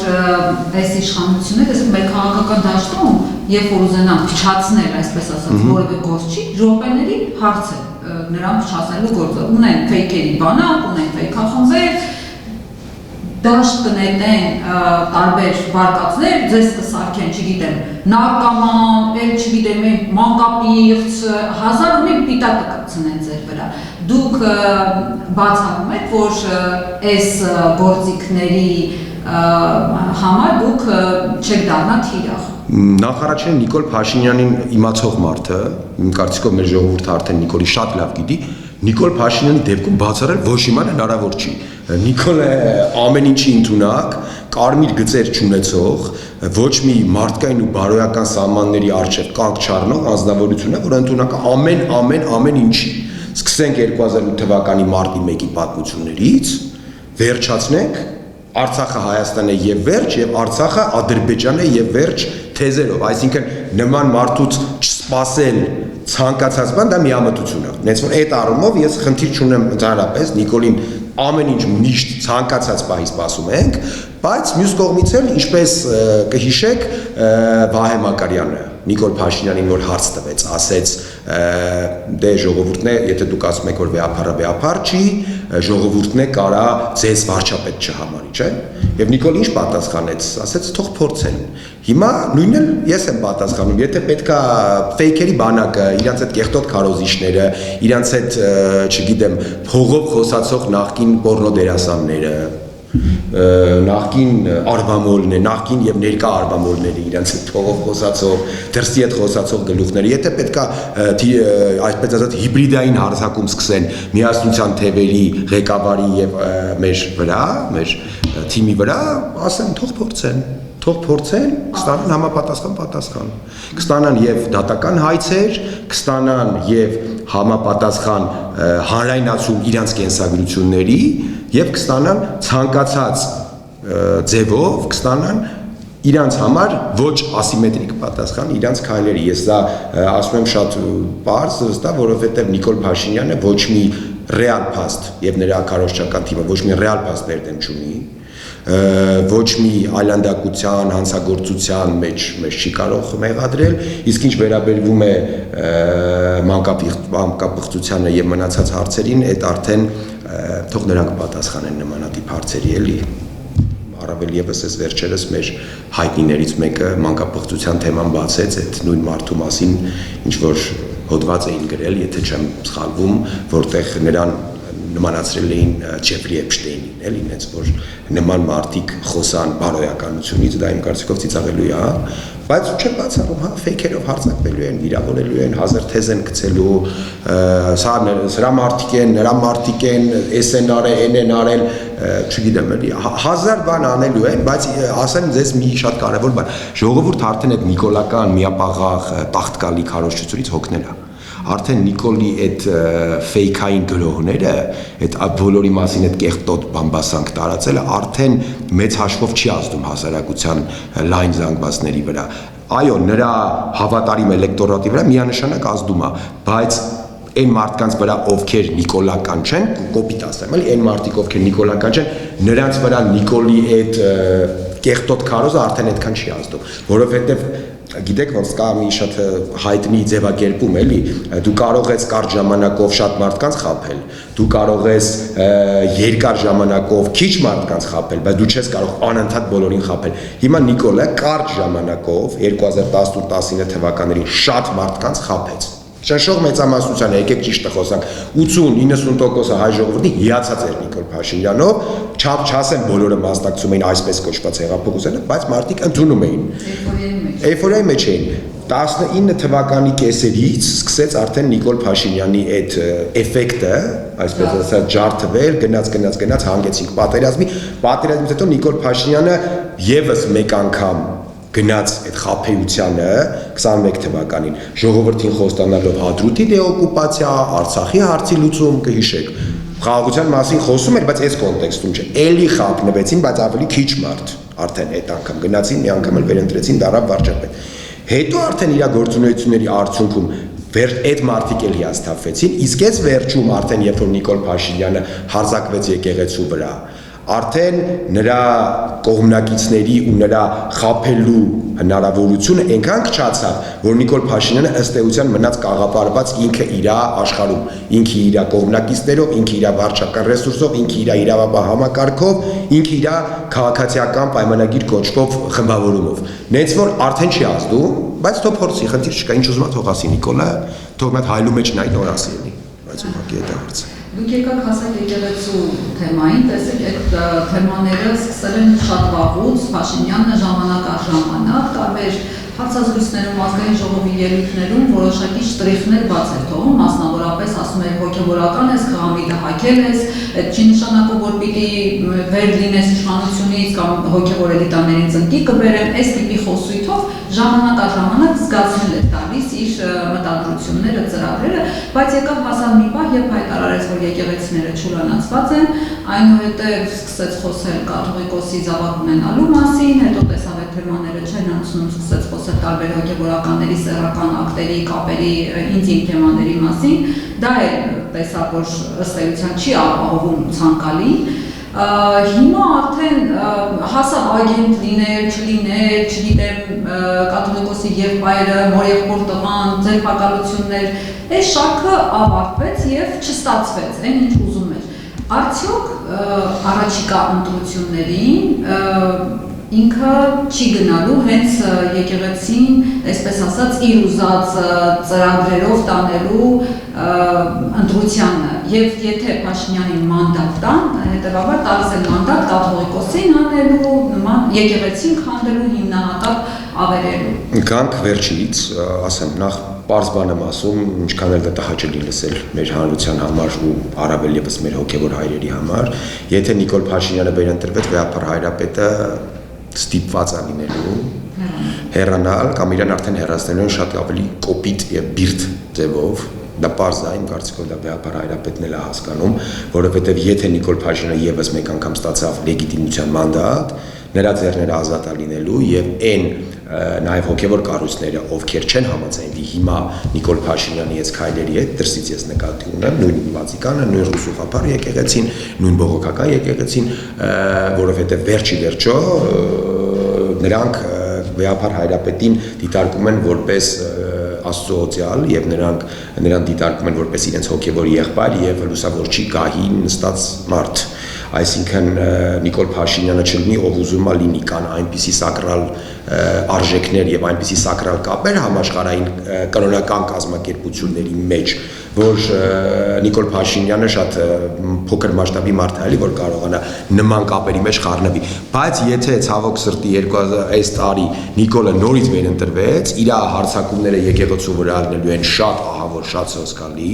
այս իշխանությունները, այսինքն մեր քաղաքական դաշտում, երբ որ ուզենան փչացնել, այսպես ասած, որևէ գործչի, րոպեների հարց է նրան փչացնելու գործը։ Ունեն ֆեյքերի բանակ, ունեն ֆեյքախմբեր, դաշտ կնետեն տարբեր վարկածներ, ձեզ կսարքեն, չգիտեմ, նարկաման, էլ չգիտեմ, մանկապիղծ, հազար ու մի պիտակ կկցնեն ձեր վրա։ Դուք բացառում եք, որ այս գործիքների համար դուք չեք դառնա թիրախ։ Նախարարին Նիկոլ Փաշինյանին իմացող մարդը, իմ կարծիքով մեր ժողովուրդը արդեն Նիկոլի շատ լավ գիտի, Նիկոլ Փաշինյանի դեպքում բացառել ոչ իման հնարավոր չի։ Նիկոլը ամեն ինչի ընդունակ, կարմիր գծեր չունեցող, ոչ մի մարդկային ու բարոյական սահմանների առջև կանգ չառնող անձնավորություն է, որ ընդունակ ամեն ինչի։ Սկսենք 2008 թվականի մարտի 1-ի պատմություններից, վերջացնենք Արցախը Հայաստան է եւ վերջ եւ Արցախը Ադրբեջան է եւ վերջ թեզերով, այսինքն նման մարդուց չսպասել ցանկացած բան դա միամտություն է։ Նենց որ այդ առումով ես խնդիր չունեմ ընդհանրապես Նիկոլին ամեն ինչ միշտ ցանկացած բանի սպասում ենք, բայց մյուս կողմից էլ ինչպես կհիշեք Վահե Մակարյանը Նիկոլ Փաշինյանին որ հարց տվեց, ասեց դե ժողովուրդն է, եթե դուք ասում եք որ վեապարը չի, ժողովուրդն է կարա ձեզ վարչապետ չհամարի, չէ՞։ Եվ Նիկոլ ինչ պատասխանեց, ասեց թող փորձեն։ Հիմա նույնն էլ ես եմ պատասխանում, եթե պետքա ֆեյքերի բանակը, իրանց այդ կեղտոտ քարոզիչները, իրանց այդ, չգիտեմ, փողով խոսացող նախկին պորնո դերասանները, նախկին արբամոլն է, նախկին եւ ներկա արբամոլները իրանց փողով խոսացող, դրսի հետ խոսացող գլուխները, եթե պետքա այսպես ասած հիբրիդային հարձակում սկսեն միասնության թևերի ղեկավարի եւ մեր վրա, մեր թիմի վրա, ասեմ թող փորձեն, կստանան համապատասխան պատասխան, կստանան եւ դատական հայցեր, կստանան եւ համապատասխան հանրայնացում իրանց կենսագրությունների եւ կստանան ցանկացած ձևով կստանան իրանց համար ոչ ասիմետրիկ պատասխան իրանց քայլերի։ Ես դա ասում եմ շատ պարզ, վստահ, որովհետեւ Նիկոլ Փաշինյանը ոչ մի ռեալ փաստ եւ նրա քարոզչական թիմը ոչ մի ռեալ փաստ ներդեմ չունի, ոչ մի այլանդակության, հանցագործության մեջ չի կարող մեղադրել, իսկ ինչ վերաբերվում է մանկապղծությանը եւ մնացած հարցերին, այդ արդեն թող նրանք պատասխանեն նմանատիպ հարցերի էլի։ Առավել եւս այս վերջերս մեր հայտնիներից մեկը մանկապղծության թեման բացեց այդ նույն մարդու մասին, ինչ որ հոդված էին գրել, եթե չեմ սխալվում, որտեղ նրան նմանացրել էին Ջեֆրի Էփշտեյնին, էլի, ինձ որ նման մարդիկ խոսան բարոյականությունից, դա իմ կարծիքով ծիծաղելու է, բայց չէ բացառում, հա, ֆեյքերով հարձակվելու են, վիրավորելու են, հազար թեզ են գցելու, սրա մարդիկ են, նրա մարդիկ են, էս են արել, են են արել, չգիտեմ, էլի, հազար բան անելու են, բայց ասեմ ձեզ մի շատ կարևոր բան, ժողովուրդը արդեն այդ նիկոլական միապաղաղ տախտկալի քարոզչությունից հոգնել է։ Արդեն Նիկոլի այդ ֆեյքային գրողները, այդ բոլորի մասին այդ կեղտոտ բամբասանք տարածելը արդեն մեծ հաշվով չի ազդում հասարակության լայն զանգվածների վրա։ Այո, նրա հավատարիմ էլեկտորատի վրա միանշանակ ազդում է, բայց այն մարդկանց վրա, ովքեր նիկոլական չեն, կոպիտ ասեմ, էլի, այն մարդիկ, ովքեր նիկոլական չեն, նրանց վրա Նիկոլի այդ կեղտոտ քարոզը արդեն այդքան չի ազդում, որովհետև գիտեք ոնց կա մի շատ հայտնի ձևակերպում էլի դու կարող ես կարճ ժամանակով շատ մարդկանց խաբել դու կարող ես երկար ժամանակով քիչ մարդկանց խաբել բայց դու չես կարող անընդհատ բոլորին խաբել հիմա Նիկոլը կարճ ժամանակով 2018-19 թվականներին շատ մարդկանց խաբեց Շնշող մեծամասնությանը եկեք ճիշտը խոսանք 80-90% հայ ժողովրդի հիացած էր Նիկոլ Փաշինյանով չասեմ բոլորը մասնակցում էին այսպես կոչված հեղափոխությանը բայց մարդիկ ընդունում էին էյֆորիայի մեջ էին 19 թվականի կեսերից սկսեց արդեն Նիկոլ Փաշինյանի այդ էֆեկտը այսպես ասած ջարդվել գնաց հանգեցինք պատերազմից հետո Նիկոլ Փաշինյանը եւս մեկ անգամ գնաց այդ խաբեությանը 21 թվականին ժողովրդին խոստանալով հադրութի դեօկուպացիա, Արցախի հարցի լուծում կհիշեք։ Խաղաղության մասին խոսում էր, բայց այս կոնտեքստում չէ։ Էլի խաբնվեցին, բայց ավելի քիչ մարդ արդեն այդ անգամ գնացին, մի անգամ էլ վերընտրեցին դարավ վարչապետ։ Հետո արդեն իր գործունեությունների արդյունքում այդ մարդիկ էլ հիասթափվեցին, իսկ այս վերջում արդեն երբ որ Նիկոլ Փաշինյանը հարձակվեց եկեղեցու վրա Արդեն նրա կողմնակիցների ու նրա խաբելու հնարավորությունը այնքան քչացավ, որ Նիկոլ Փաշինյանը ըստ էության մնաց կաղապարված ինքը իր աշխարհում, ինքը իր կողմնակիցներով, ինքը իր վարչական ռեսուրսով, ինքը իր իրավապահ համակարգով, ինքը իր քաղաքացիական պայմանագիր կոչվող խմբավորումով։ Նենց որ արդեն չի ազդում, բայց թող փորձի, խնդիր չկա, ինչ ուզում է թող ասի Նիկոլը, թող մեծ հայլու մեջ նայ նոր ասի էլի, բայց ուղղակի դա հարց է։ Դուք եկաք հասակ եկեղեցու թեմային, տեսեք այդ թեմաները սկսել են շատ վաղուց, Փաշինյանը ժամանակ առ ժամանակ, տարբեր հարցազրույցներում, ազգային ժողովի ելույթներում որոշակի շտրիխներ բաց էր թողում, մասնավորապես ասում էր հոգևորական ես, խաղամիտը հագել ես, այդ չի նշանակում, որ պիտի վեր լինես իշխանությունից կամ հոգևոր էլիտաներին ծնկի կբերեմ, այս տիպի խոսույթով ժամանակ առ ժամանակ զգացնել է տալիս իր մտադրությունները, ծրագրերը, բայց եկավ հասավ մի պահ եւ հայտարարեց, որ եկեղեցիները չուրանացված են, այնուհետեւ սկսեց խոսել կաթողիկոսի զավակ ունենալու մասին, հետո տեսավ այդ թեմաները չեն անցնում, սկսեց խոսել տարբեր հոգեվորականների սեռական ակտերի, կապերի, ինտիմ թեմաների մասին, դա էլ տեսավ, որ ըստ էության չի ապահովում ցանկալին։ Հիմա արդեն հասավ ագենտ լինել, չլինել, չգիտեմ, կաթողիկոսի եղբայրը, մորեղբոր տղան, ձերբակալություններ, այս շարքը ավարտվեց եւ չստացվեց, այն ինչ ուզում էր։ Արդյոք առաջիկա ընտրություններին ինքը չի գնալու հենց եկեղեցին, այսպես ասած, իր ուզած ծրագրերով տանելու ընտրությանը եւ եթե Փաշինյանին մանդատ տան, հետեւաբար տալիս են մանդատ կաթողիկոսին անելու, նման եկեղեցին քանդելու, հիմնահատակ ավերելու։ Գանք վերջից, ասեմ, նախ պարզ բան եմ ասում, ինչքան էլ վտահաճելի լսել մեր հանրության համար ու առավել եւս մեր հոգեվոր հայրերի համար, եթե Նիկոլ Փաշինյանը վերընտրվեց, վեհապար հայրապետը ստիպված է լինելու հեռանալ կամ իրեն արդեն հեռացնելու են շատ ավելի կոպիտ եւ բիրտ ձևով, դա պարզ է, իմ կարծիքով դա վեհապար հայրապետն էլ է հասկանում, որովհետեւ եթե Նիկոլ Փաշինյանը եւս մեկ անգամ ստացավ լեգիտիմության մանդատ, նրա ձեռները ազատ է լինելու եւ այն նաև հոգեվոր կառույցները, ովքեր չեն համաձայնվի հիմա Նիկոլ Փաշինյանի այս քայլերի հետ, դրսից ես նկատի ունեմ, նույն Վատիկանը, նույն Ռուսուխափար եկեղեցին, նույն բողոքական եկեղեցին, որովհետև վերջի վերջո նրանք վեհապար հայրապետին դիտարկում են որպես Աստծո օծյալ եւ նրան դիտարկում են որպես իրենց հոգեվոր եղբայր եւ լուսավորչի գահին նստած մարդ։ Այսինքն Նիկոլ Փաշինյանը չլինի, ով ուզում է լինի, կան այնպիսի սակրալ արժեքներ եւ այնպիսի սակրալ կապեր համաշխարհային կրոնական կազմակերպությունների մեջ, որ Նիկոլ Փաշինյանը շատ փոքր մասշտաբի մարդ է, որ կարողանա նման կապերի մեջ խառնվի։ Բայց եթե ցավոք սրտի այս տարի Նիկոլը նորից վերընտրվեց, իր հարցակումները եկեղեցու վրա ալնելու են շատ ահավոր, շատ սոսկալի,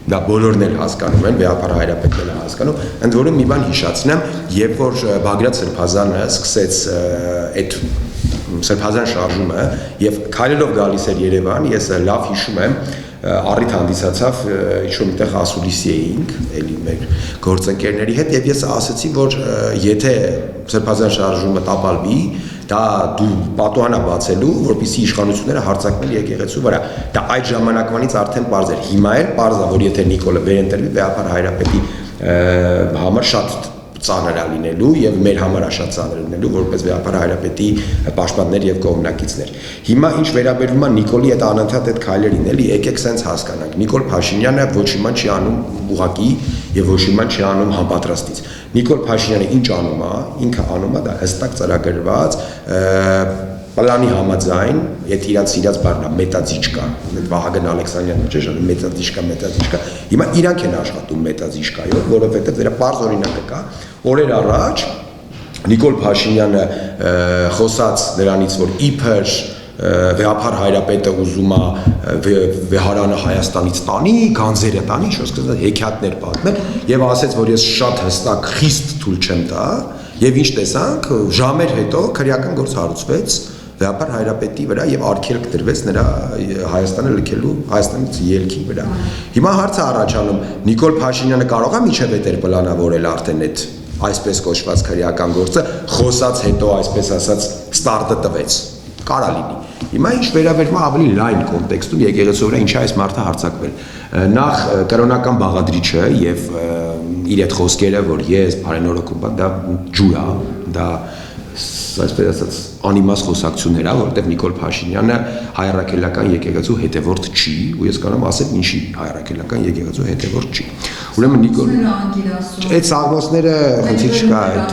դա բոլորն էլ հասկանում են, վեհապար հայրապետն էլ հասկանում, ընդ որում մի բան հիշացնեմ, երբ որ Բագրատ Սրբազանը սկսեց այդ Սրբազան շարժումը եւ քայլելով գալիս էր Երևան, ես լավ հիշում եմ, առիթ հանդիսացավ ինչ-որ միտեղ ասուլիսի էինք, էլի մեր գործընկերների հետ եւ ես ասացի, որ եթե Սրբազան շարժումը տապալվի, դա դու պատուհան է բացելու, որպեսզի իշխանությունները հարձակվեն եկեղեցու վրա։ Դա այդ ժամանակվանից արդեն պարզ էր։ Հիմա էլ պարզ է, որ եթե Նիկոլը վերընտրվի, վեհապար հայրապետի համար շատ ծանր է լինելու եւ մեր համար է շատ ծանր լինելու որպես վեհապար հայրապետի պաշտպաններ եւ կողմնակիցներ։ Հիմա ինչ վերաբերվում է Նիկոլի այդ անընդհատ այդ քայլերին, էլի եկեք սենց հասկանանք։ Նիկոլ Փաշինյանը ոչ իման չի անում ուղակի եւ ոչ իման չի անում համապատրաստից։ Նիկոլ Փաշինյանը ինչ անում է, ինքը անում է դա հստակ ծրագրված պլանի համաձայն, այդ իրաց սիրած բառն է մետաձիչկա, այդ Վահագն Ալեքսանյանը ճշտում մետաձիչկա, հիմա իրանք են աշխատում մետաձիչկայով, որովհետև դրա պարզ օրինակը կա, օրեր առաջ Նիկոլ Փաշինյանը խոսած նրանից, որ իբր վեհապար հայրապետը ուզում է վեհարանը Հայաստանից տանի, գանձերը տանի, շոսկը հեքիաթներ պատմել եւ ասեց, որ ես շատ հստակ խիստ թույլ չեմ տա եւ ինչ տեսանք, ժամեր հետո քրեական գործ հարուցվեց վեհապար հայրապետի վրա եւ արգելք դրվեց նրա Հայաստանը լքելու Հայաստանից ելքի վրա։ Հիմա հարցը առաջանում, Նիկոլ Փաշինյանը կարող է միջև այդ պլանավորել արդեն այդ այսպես կոչված քրեական գործը, խոսած հետո այսպես ասած ստարտը տվեց։ Կարա լինի։ Հիմա ինչ վերաբերվում է ավելի լայն կոնտեքստում եկեղեցու վրա ինչի այս մարդը հարձակվել։ Նախ կրոնական բաղադրիչը եւ իր այդ խոսքերը, որ ես բարենորոգում եմ, դա ջուր է, դա այսպես ասած անիմաստ խոսակցություններ է, որովհետև Նիկոլ Փաշինյանը հայրաքելական եկեղեցու հետևորդ չի, ու ես կարող եմ ասել ինչի հայրաքելական եկեղեցու հետևորդ չի։ Ուրեմն Նիկոլ այդ սաղմոսները խնդիր չկա այդ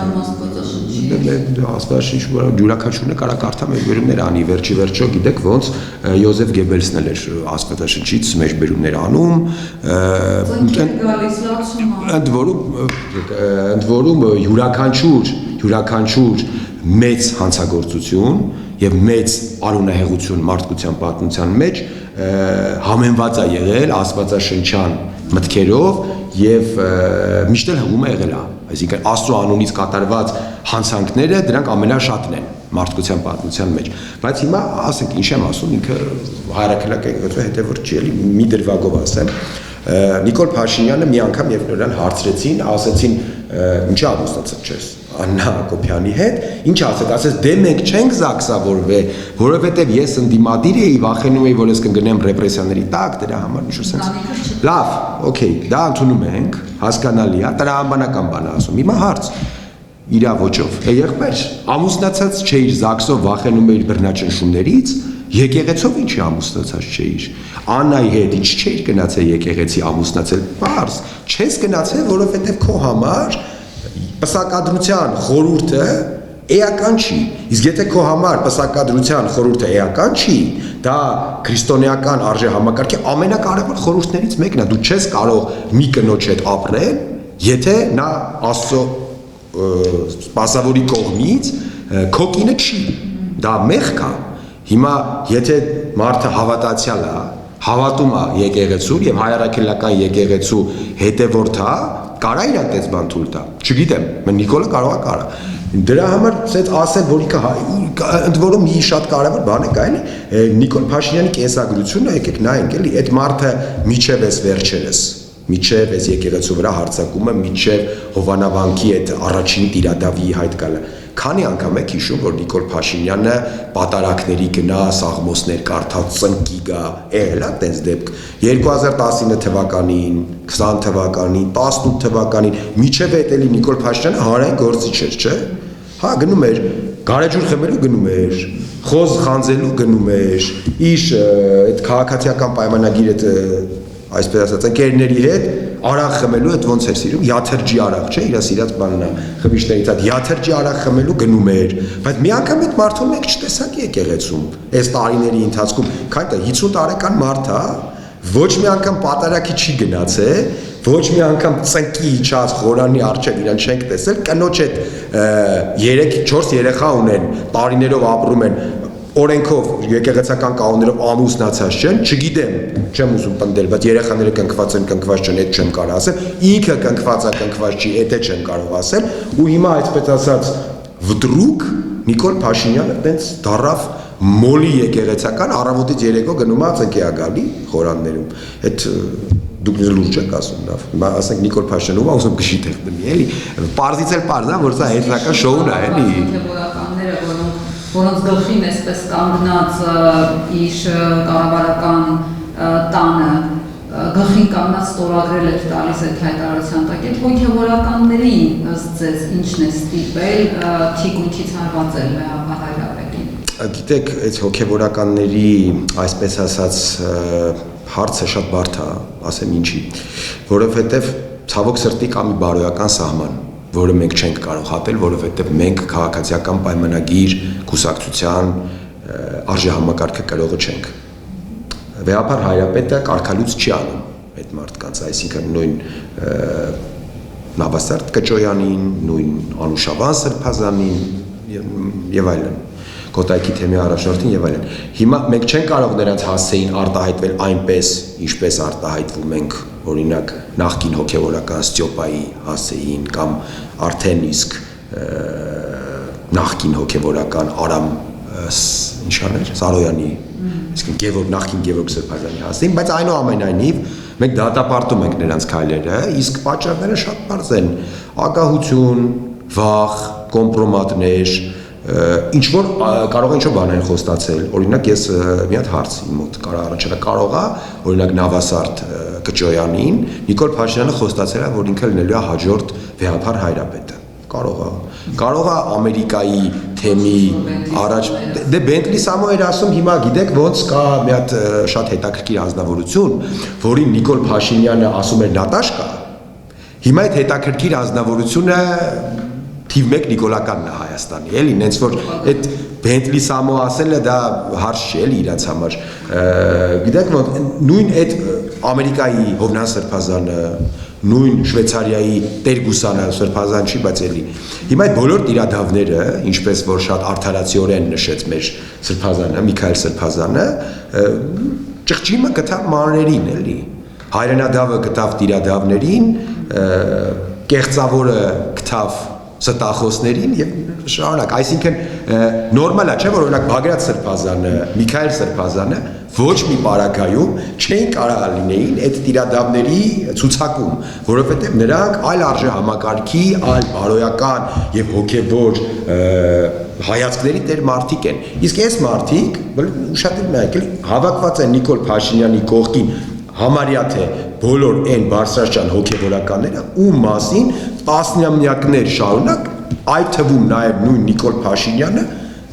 աստվածաշինչ յուրաքանչյուրը կարա կարդա մեր բերումներ անի վերջի վերջո գիտեք ոնց Յոզեֆ Գեբելսն էլ էր աստվածաշնչից մեր բերումներ անում ընդ որում յուրաքանչյուր մեծ հանցագործություն եւ մեծ արունահեղություն մարդկության պատմության մեջ համեմված է եղել աստվածաշնչյան մտքերով եւ միշտ էլ հղում է եղել է այսինքն Աստծո անունից կատարված հանցանքները դրանք ամենաշատն են մարդկության պատմության մեջ, բայց հիմա ասենք ինչ եմ ասում, ինքը հայրաքելական եկեղեցու հետևորդ չի էլի, մի դրվագով ասեմ, Նիկոլ Փաշինյանը մի անգամ եւ նրան հարցրեցին, ասեցին, ինչի ամուսնացած ես Աննա Հակոբյանի հետ, ինչ ասեց, դե մենք չենք զաքսավորվել, որովհետեւ ես ընդդիմադիր էի, վախենում էի, որ ես կգնեմ ռեպրեսիաների տակ, դրա համար ինչ-որ sense։ Լավ, օքեյ, դա ընդունում ենք, հասկանալի է, տրամաբանական բան ասում։ Հիմա հարց իրա ոճով, եղբայր, ամուսնացած չէիր զաքսով, վախենում էիր բռնաճնշումներից, եկեղեցով ինչի ամուսնացած չէիր։ Աննայի հետ ինչ չէիր գնացել եկեղեցի ամուսնացել, բարձ, չես գնացել, որովհետև քո համար պսակադրության խորհուրդը էական չի։ Իսկ եթե քո համար պսակադրության խորհուրդը էական չի, դա քրիստոնեական արժեհամակարգի ամենակարևոր խորհուրդներից մեկն է։ Դու չես կարող մի կնոջ հետ ապրել, եթե նա Աստծո սպասավորի կողմից քո կինը չի, դա մեղք է։ Հիմա եթե մարդը հավատացյալ է, հավատում է եկեղեցուն եւ հայրաքելական եկեղեցու հետևորդ է, կարա իր այդպես բան թույլ տա։ Չգիտեմ, Նիկոլը կարող է կարա։ Դրա համար ցած ասել, որ ընդ որում մի շատ կարևոր բան է կա, էլի Նիկոլ Փաշինյանի կենսագրությունը, եկեք նայենք, էլի, այդ մարդը միջև էս վերջերս միջև այս եկեղեցու վրա հարձակումը, միջև Հովանավանքի այդ առաջին տիրադավի հայտ գալը։ Քանի անգամ եք հիշում, որ Նիկոլ Փաշինյանը պատարակների գնա, սաղմոսներ կարդա, ծնկի գա, եղել է տենց դեպք 2019 թվականին, 20 թվականին, 18 թվականին, միջև այդ էլի Նիկոլ Փաշինյանը հանրային գործիչ էր, չէ՞։ Հա, գնում էր, գարեջուր խմելու գնում էր, խոզ խանձելու գնում էր, իր այդ քաղաքացիական պայմանագիր այդ այսպես ասած ընկերների հետ արաղ խմելու այդ ոնց էր սիրում յաթրջի արաղ չէ իր սիրած բանն է խմիչներից այդ յաթրջի արաղ խմելու գնում էր բայց մի անգամ այդ մարդուն մենք չտեսանք եկեղեցում այս տարիների ընթացքում քայտը 50 տարեկան մարդ է ոչ մի անգամ պատարակի չի գնացել ոչ մի անգամ ծնկի իջած խորանի արչև իրան չենք տեսել կնոջ այդ 3-4 երեխա ունեն տարիներով ապրում են օրենքով եկեղեցական կանոններով ամուսնացած չեն, չգիտեմ, չեմ ուզում պնդել, բայց երեխաները կնքված են, կնքված չեն, այդ չեմ կարող ասել, ինքը կնքված է, կնքված չի, այդ չեմ կարող ասել, ու հիմա այսպես ասած վդրուկ Նիկոլ Փաշինյանը տենց դարավ մոլի եկեղեցական առավոտից երեկո գնում է ծնկի է գալի խորաններում, այդ դուք լուրջ եք ասում, լավ, հիմա ասենք Նիկոլ Փաշինյանը ում ասում կշի տեղ դնի, էլի, պարզից էլ պարզ է, որ սա հետնական շոուն է, էլի։ Որոնց գլխին այսպես կանգնած իր կառավարական տանը գլխին կանգնած ստորագրել էր տալիս այդ հայտարարության տակ, այդ հոգևորականներին ըստ ձեզ ինչն է ստիպել թիկունքից հարվածել հայրապետին։ Գիտեք, այդ հոգևորականների այսպես ասած հարցը շատ բարդ է, ասեմ ինչի, որովհետև ցավոք սրտի կա մի բարոյական սահման որը մենք չենք կարող հատել, որովհետև մենք քաղաքացիական պայմանագիր կուսակցության արժեհամակարգը կրողը չենք։ Վեհապար հայրապետը կարգալուց չի անում այդ մարդկանց, այսինքն նույն Նավասարդ Կճոյանին, նույն Անուշավան Սրբազանին եւ այլն, Կոտայքի թեմի առաջնորդին եւ այլն։ Հիմա մենք չենք կարող նրանց հասցեին արտահայտվել այնպես, ինչպես արտահայտվում ենք օրինակ նախկին հոգևորական Ստյոպայի հասեին կամ արդեն իսկ նախկին հոգևորական Արամ ինչաներ Սարոյանի իսկ նախկին Գևորգ Սրբազանի հասեին, բայց այնուամենայնիվ մենք դատապարտում ենք նրանց քայլերը, իսկ պատճառները շատ բարձ են՝ ագահություն, վախ, կոմպրոմատներ, ինչ որ կարող է ինչ-որ բաներ խոստացել, օրինակ ես մի հատ հարց իմ մոտ առաջանա կարող է, օրինակ Նավասարդ Կճոյանին Նիկոլ Փաշինյանը խոստացել է, որ ինքը լինելու է հաջորդ վեհապար հայրապետը, կարող է Ամերիկայի թեմի առաջ, դե Բենտլի Սամո էր ասում, հիմա գիտեք ոնց կա մի հատ շատ հետաքրքիր անձնավորություն, որին Նիկոլ Փաշինյանը ասում էր Նատաշկա, հիմա այդ հետաքրքիր անձնավորությունը թիվ 1 նիկոլականն է Հայաստանի, էլի, նենց որ այդ Բենտլի Սամո ասելը դա հարց չի, էլի իրաց համար, գիտեք ոնց, նույն այդ Ամերիկայի Հովնան Սրբազանը, նույն Շվեյցարիայի Տերգուսանը Սրբազան չի, բայց էլի, հիմա այդ բոլոր տիրադավները, ինչպես որ շատ արդարացիորեն նշեց մեր Սրբազանը, Միքայել Սրբազանը, ճղճիմը գտավ մանրերին, էլի, հայրենադավը գտավ տիրադավներին, կեղծավորը գտավ ստախոսներին եւ շարունակ, այսինքն նորմալ է, չէ՞ որ օրինակ Բագրատ Սրբազանը, Միքայել Սրբազանը ոչ մի պարագայում չէին կարող լինեին այդ տիրադավների ցուցակում, որովհետեւ նրանք այլ արժե համակարգի, այլ բարոյական եւ հոգեվոր հայացքների տեր մարդիկ են։ Իսկ այս մարդիկ, ուշադրիր նայեք, հավաքված են Նիկոլ Փաշինյանի կողքին համարյա թե բոլոր այն բարձրաշրջան հոգեվորականները, ում մասին տասնամյակներ շարունակ, այդ թվում նաև նույն Նիկոլ Փաշինյանը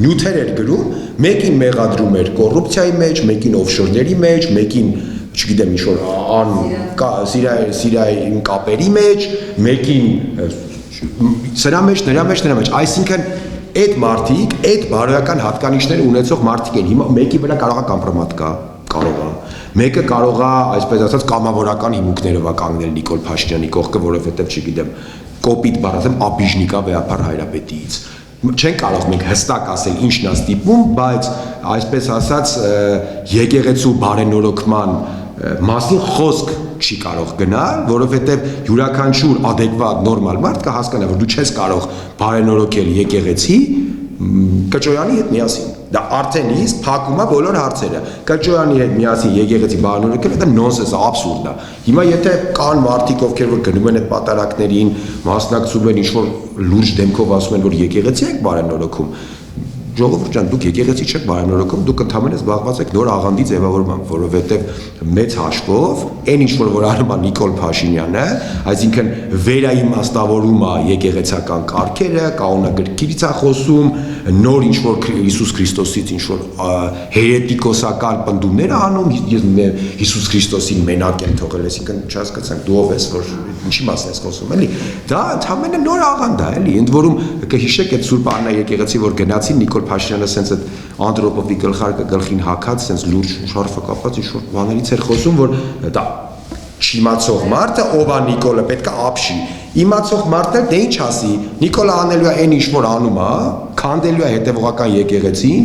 նյութեր էր գրում, մեկին մեղադրում էր կոռուպցիայի մեջ, մեկին օֆշորների մեջ, մեկին, չգիտեմ, ինչ-որ սիրային կապերի մեջ, մեկին սրա մեջ, նրա մեջ, այսինքն այդ մարդիկ, այդ բարոյական հատկանիշները ունեցող մարդիկ են, հիմա մեկի վրա կարող է կամպրոմատ կա, կարող է, մեկը կարող է, այսպես ասած, կամավորական հիմունքներով է կանգնել Նիկոլ Փաշինյանի կողքը, որովհետև, չգիտեմ, կոպիտ բառ ասեմ, ապիժնիկա վեապար հայրապետիից։ Չեն կարող մենք հստակ ասել ինչն է ստիպում, բայց այսպես ասած եկեղեցու բարենորոգման մասին խոսք չի կարող գնալ, որովհետև յուրաքանչյուր adekvat նորմալ մարդ կհասկանա, որ դու չես կարող բարենորոգել եկեղեցի Կճոյանի հետ միասին։ Դա արդեն իսկ փակում է բոլոր հարցերը։ Կճոյանի հետ միասին եկեղեցի բարենորոգելը դա նոնսենս է, աբսուրդ է։ Հիմա եթե կան մարդիկ, ովքեր որ գնում են այդ պատարակներին, մասնակցում են ինչ-որ լուրջ դեմքով ասում են, որ եկեղեցի եք բարենորոգում, ժողովուրդ ջան, դուք եկեղեցի չեք բարենորոգում, դուք ընդհանրապես զբաղված եք նոր աղանդի ձևավորմամբ, որովհետև մեծ հաշվով այն ինչ որ անում է Նիկոլ Փաշինյանը, այսինքն վերաիմաստավորում է եկեղեցական կարգերը, կանոնագրքերից է խոսում, նոր ինչ որ Հիսուս Քրիստոսից ինչ որ հերետիկոսական պնդումներ անում, Հիսուս Քրիստոսին մենակ են թողել, այսինքն չհասկացանք դու ով ես, որ ինչի մասին ես խոսում, էլի։ Դա ընդհանրապես նոր աղանդ է, էլի, ընդ որում կհիշեք այդ Սուրբ Աննա եկեղեցի, որ գնացին Նիկոլ Փաշինյանը սենց այդ անդրոպովի գլխին հագած, սենց լուրջ շարֆը կապած ինչ-որ բաներից էր խոսում, որ դա չիմացող մարդը, ով է Նիկոլը, պետք է ապշի։ Իմացող մարդը դե ինչ ասի, Նիկոլը անելու է այն ինչ որ անում է, քանդելու է հետևողական եկեղեցին,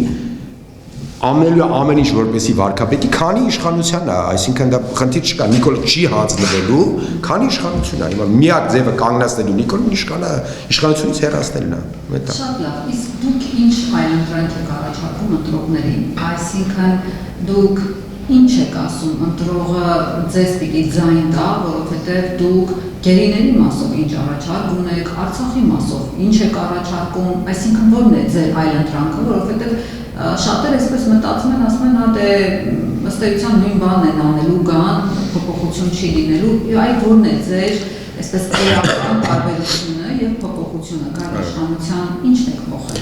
ամենելու է ամեն ինչ որպեսի վարքապետի, քանի իշխանության է, այսինքն դա խնդիր չկա, Նիկոլը չի հանձնվելու, քանի իշխանություն է, հիմա միակ ձևը կանգնացնելու Նիկոլին իշխանությունից հեռացնելն է։ Շատ լավ, իսկ դուք ինչ այլընտրանք եք առաջարկում ընտրողներին, այսինքն դուք ինչ եք ասում, ընտրողը ձեզ պիտի ձայն տա, որովհետև դուք գերիների մասով ինչ առաջարկ ունեք, Արցախի մասով ինչ եք առաջարկում, այսինքն ո՞րն է ձեր այլընտրանքը, որովհետև շատերը այսպես մտածում են, ասում են, դե ըստ էության նույն բանն են անելու, գան, փոփոխություն չի լինելու, այ ո՞րն է ձեր այսպես էական տարբերությունը եւ փոփոխությունը, կար իշխանության ինչն եք փոխել։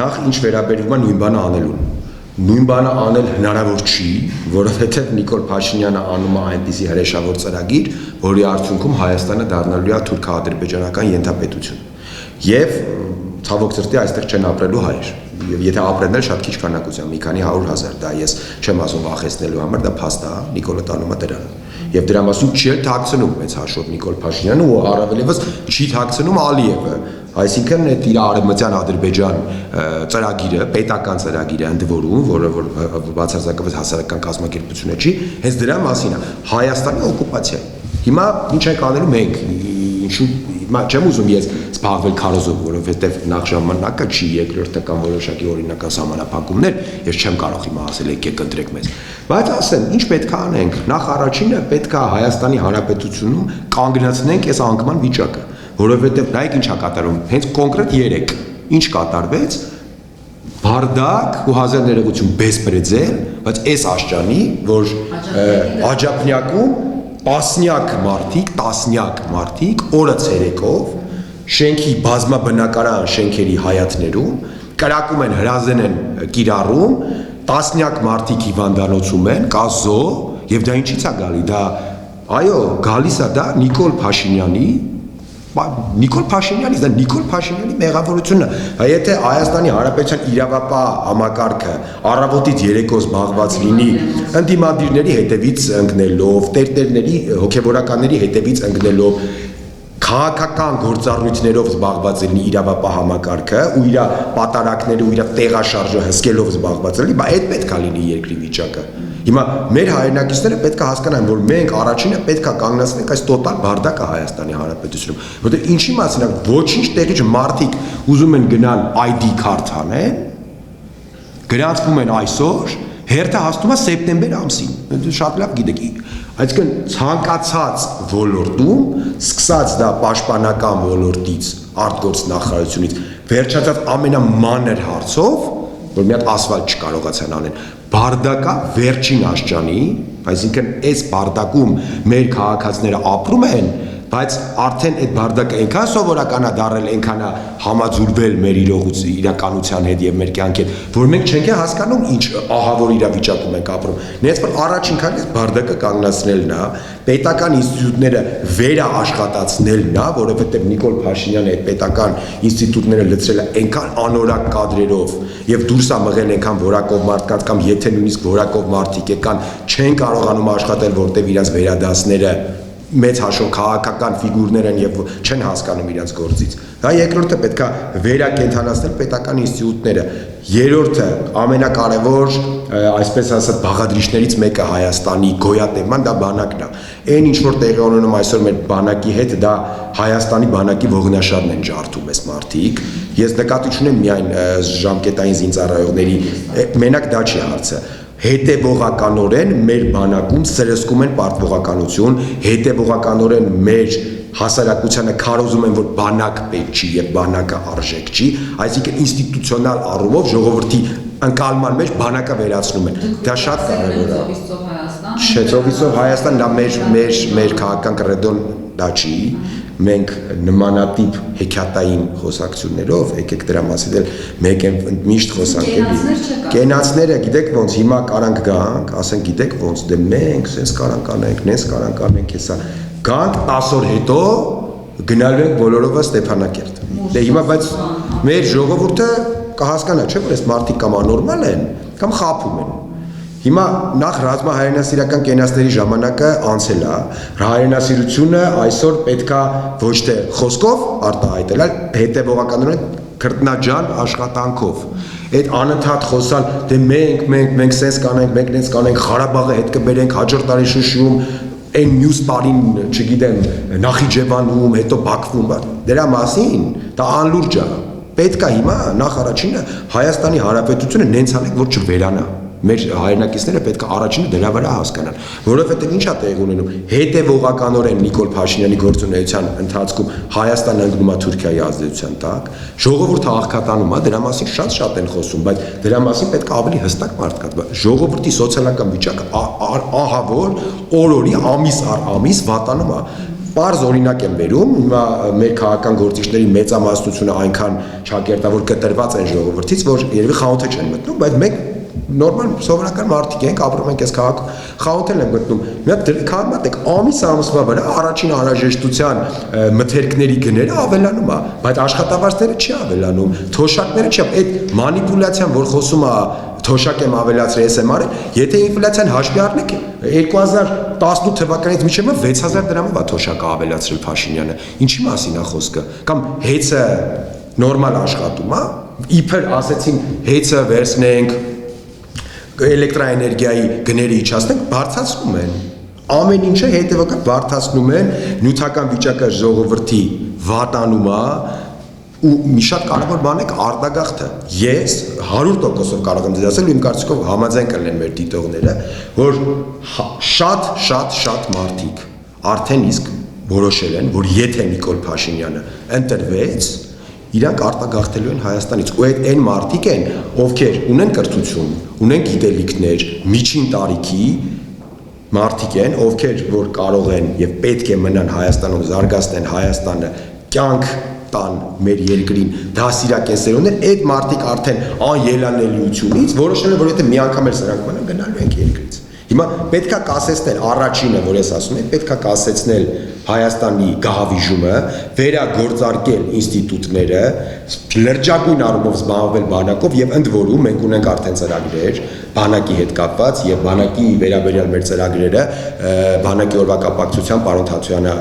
Նախ ինչ վերաբերում է նույն բանը անելուն։ Նույն բանը անել հնարավոր չի, որովհետև Նիկոլ Փաշինյանը անում է այնպիսի հրեշավոր ծրագիր, որի արդյունքում Հայաստանը դառնալու է թուրք-ադրբեջանական ենթապետություն։ Եվ ցավոք սրտի այստեղ չեն ապրելու հայեր։ Եվ եթե ապրեն էլ շատ քիչ քանակությամբ, մի քանի 100,000, դա ես չեմ ասում վախեցնելու համար, դա փաստ է, Նիկոլը տանում է դրան։ Եվ դրա մասում չի էլ թաքցնում մեծ հաշվով Նիկոլ Փաշինյանը ու առավել եւս չի թաքցնում Ալիևը։ Այսինքն այդ իր արևմտյան Ադրբեջան ծրագիրը, պետական ծրագիրը ընդ որում, որը որ բացարձակապես հասարակական կազմակերպություն չի, հենց դրա մասին է Հայաստանի օկուպացիա։ Հիմա ինչ ենք անելու մենք, ինչու չեմ ուզում ես զբաղվել քարոզով, որովհետև նախ ժամանակը չի երկրորդը կամ որոշակի օրինական սահմանափակումներ, ես չեմ կարող հիմա ասել եկեք ընտրեք մեզ։ Բայց ասեմ, ինչ պետք է անենք։ Նախ առաջինը պետք է Հայաստանի Հանրապետությունում կանգնացնենք այս անկման վիճակը, որովհետև նայեք ինչ է կատարում, հենց կոնկրետ 3 ինչ կատարվեց, բարդակ ու հազար ներողություն բեսպրեձել, բայց այս աշճանի, որ աջափնյակում տասնյակ մարդիկ օրը ցերեկով շենքի բազմաբնակարան շենքերի հայաթներում կրակում են, հրազեն են կիրառում, տասնյակ մարդիկ հիվանդանոցում են, կա զո, եւ դա ինչից է գալի, դա այո, գալիս է դա Նիկոլ Փաշինյանի մեղավորությունն է։ Եթե Հայաստանի Հանրապետության իրավապահ համակարգը առավոտից երեկո զբաղված լինի ընդդիմադիրների հետևից ընկնելով, տերտերների հոգեվորականների հետևից ընկնելով, քաղաքական գործառույթներով զբաղված լինի իրավապահ համակարգը ու իր պատարակները ու իր տեղաշարժը հսկելով զբաղված լինի, բայց այդ պետք է լինի երկրի վիճակը։ Հիմա մեր հայրենակիցները պետք է հասկանան, որ մենք առաջինը պետք է կանգնեցնենք այս տոտալ բարդակը Հայաստանի Հանրապետությունում, որտեղ ինչի մասին է ոչինչ տեղից մարդիկ ուզում են գնալ ID քարտ անեն, գրանցվում են այսօր, հերթը հասնում է սեպտեմբեր ամսին, շատ լավ գիտեք, այսինքն ցանկացած ոլորտում, սկսած դա պաշտպանական ոլորտից, արտգործ նախարարությունից, վերջացած ամենամանր հարցով, որ մի հատ ասֆալտ չկարողացան անեն, բարդակա վերջին աշճանի, այսինքն այս բարդակում մեր քաղաքացիները ապրում են, բայց արդեն այդ բարդակը այնքան սովորական է դարել, այնքան է համաձուլվել մեր իրականության հետ եւ մեր կյանքի հետ, որ մենք չենք հասկանում ինչ ահավոր իրավիճակում ենք ապրում։ Նենց որ առաջին քայլը բարդակը կանգնացնելն է, պետական ինստիտուտները վերաաշխատացնելն է, որովհետեւ Նիկոլ Փաշինյանը այդ պետական ինստիտուտները լցրել է այնքան անորակ կադրերով եւ դուրս է մղել այնքան որակով մարդկանց կամ եթե նույնիսկ որակով մարդիկ եկան չեն կարողանում աշխատել, որտեւ իրաց վերադասները մեծ հաշվով քաղաքական ֆիգուրներ են եւ չեն հասկանում իրենց գործից։ Դա երկրորդը պետքա վերակենդանացնել պետական ինստիտուտները։ Երրորդը ամենակարևոր, այսպես ասած, բաղադրիչներից մեկը Հայաստանի գոյատևման դա բանակն է։ Այն ինչ որ տեղի ունենում այսօր մեր բանակի հետ, դա Հայաստանի բանակի ողնաշարն են ջարդում այս մարդիկ։ Ես նկատի չունեմ միայն ժամկետային զինծառայողների, մենակ դա չի հարցը։ Հետևողականորեն մեր բանակում սրսկում են պարտվողականություն, հետևողականորեն մեր հասարակությանը քարոզում են, որ բանակ պետք չի եւ բանակը արժեք չի, այսինքն ինստիտուցիոնալ առումով ժողովրդի ընկալման մեջ բանակը վերացնում են։ Դա շատ կարևոր է։ Չէ, ծովիցով Հայաստան դա մեր քաղաքական կրեդոն դա չի։ Մենք նմանատիպ հեքիաթային խոսակցություններով, եկեք դրա մասին էլ մեկ են միշտ խոսանքելի։ Կենացները գիտեք ոնց հիմա կարանք գանք, ասենք գիտեք ոնց, դե մենք sense կարանք անենք, նես կարանք անենք, հեսա։ Գանք 10 օր հետո գնալու ենք բոլորովը Ստեփանակերտ։ Դե հիմա բայց մեր ժողովուրդը կհասկանա, չէ՞ որ այս մարդիկ կամ անորմալ են, կամ խաբում են։ Հիմա նախ ռազմահայրենասիրական կենացների ժամանակը անցել է, հայրենասիրությունը այսօր պետքա ոչ թե խոսքով արտահայտել, այլ հետևողականորեն քրտնաջան աշխատանքով։ Այդ անընդհատ խոսալ, դե մենք sense կանենք, մենք նենց կանենք, Ղարաբաղը հետ կբերենք, հաջորդ տարի Շուշիում, այն մյուս տարին, չգիտեմ, Նախիջևանում, հետո Բաքվում, դրա մասին դա անլուրջ է։ Պետքա հիմա նախ առաջինը Հայաստանի Հանրապետությունը նենց անենք, որ չվերանա։ Մեր հայրենակիցները պետք է առաջինը դրա վրա հասկանան, որովհետև ինչ է տեղի ունենում, հետևողականորեն Նիկոլ Փաշինյանի գործունեության ընթացքում Հայաստանը ընկնում է Թուրքիայի ազդեցության տակ, ժողովուրդը աղքատանում է, դրա մասին շատ են խոսում, բայց դրա մասին պետք է ավելի հստակ մարդկանց, ժողովրդի սոցիալական վիճակը ահավոր օրորի ամիս առ ամիս վատանում է։ Պարզ օրինակ եմ վերում, հիմա մեր քաղաքական գործիչների մեծամասնությունը այնքան ճակերտավոր կտրված են ժողովրդից, որ երևի խանութը չեն մտնում, բայց մենք նորմալ սովորական մարդիկ ենք, ապրում ենք այս քաղաքում, խանութել են մտնում։ Մի հատ քամատեք ամիս ամսվա վրա առաջին անհրաժեշտության մթերքների գները ավելանում է, բայց աշխատավարձները չի ավելանում, թոշակները չի, այդ մանիպուլյացիան, որ խոսում է թոշակ եմ ավելացրել, ես եմ արել, եթե ինֆլյացիան հաշվի առնեք, 2018 թվականից մինչև 6000 դրամով է թոշակը ավելացրել Փաշինյանը։ Ինչի մասին է խոսքը։ Կամ հեծը նորմալ աշխատում է, իբր ասեցին հեծը վերցնենք, էլեկտրաէներգիայի գները իջացնենք, բարձրացնում են։ Ամեն ինչը հետևական բարձրացնում են, նյութական վիճակը ժողովրդի վատանում է, ու մի շատ կարևոր բան է արտագաղթը։ Ես 100%-ով կարող եմ դասել, իմ կարծիքով համաձայն կլինեն մեր դիտողները, որ շատ մարդիկ արդեն իսկ որոշել են, որ եթե Նիկոլ Փաշինյանը ընտրվեց, իրանք արտագաղթելու են Հայաստանից, ու այն մարդիկ են, ովքեր ունեն կրթություն, ունեն գիտելիքներ, միջին տարիքի մարդիկ են, ովքեր որ կարող են եւ պետք է մնան Հայաստանում, զարգացնեն Հայաստանը, կյանք տան մեր երկրին, դասիրակեն սերունդներ, այդ մարդիկ արդեն անելանելիությունից որոշել են, որ եթե մի անգամ էլ սրանք մնան, գնալու ենք երկրից։ Հիմա պետքա կասեցնել առաջինը, որ ես ասում եմ, պետքա կասեցնել Հայաստանի գահավիժումը, վերագործարկել ինստիտուտները, լրջագույն առումով զբաղվել բանակով եւ ընդ որում մենք ունենք արդեն ծրագրեր բանակի հետ կապված եւ բանակի վերաբերյալ մեր ծրագրերը բանակի օրվա կապակցությամբ պարոն Թաթյանը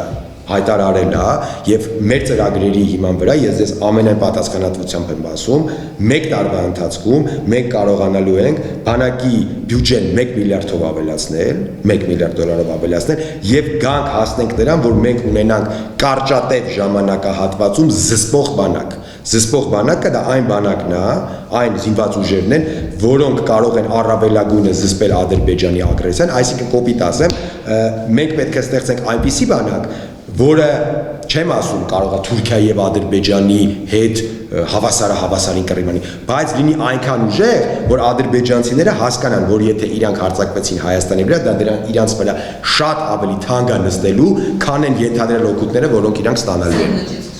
հայտարարել է եւ մեր ծրագրերի հիման վրա ես ձեզ ամենայն պատասխանատվությամբ եմ ասում 1 տարվա ընթացքում մենք կարողանալու ենք բանակի բյուջեն 1 միլիարդով ավելացնել 1 միլիարդ դոլարով ավելացնել եւ գանք հասնենք նրան որ մենք ունենանք կարճատև ժամանակահատվածում զսպող բանակը դա այն բանակն է այն զինված ուժերն են որոնք կարող են առավելագույնը զսպել Ադրբեջանի ագրեսիան այսինքն կոպիտ ասեմ մենք պետք է ստեղծենք այնպիսի բանակ որը չեմ ասում կարող է Թուրքիայի եւ Ադրբեջանի հետ հավասարին կռիվանի, բայց լինի այնքան ուժեղ, որ ադրբեջանցիները հասկանան, որ եթե իրանք հարձակվեցին Հայաստանի վրա, դա դրան իրանք վրա շատ ավելի թանկ է նստելու, քան են ենթադրել օգուտները, որոնք իրանք ստանալու են։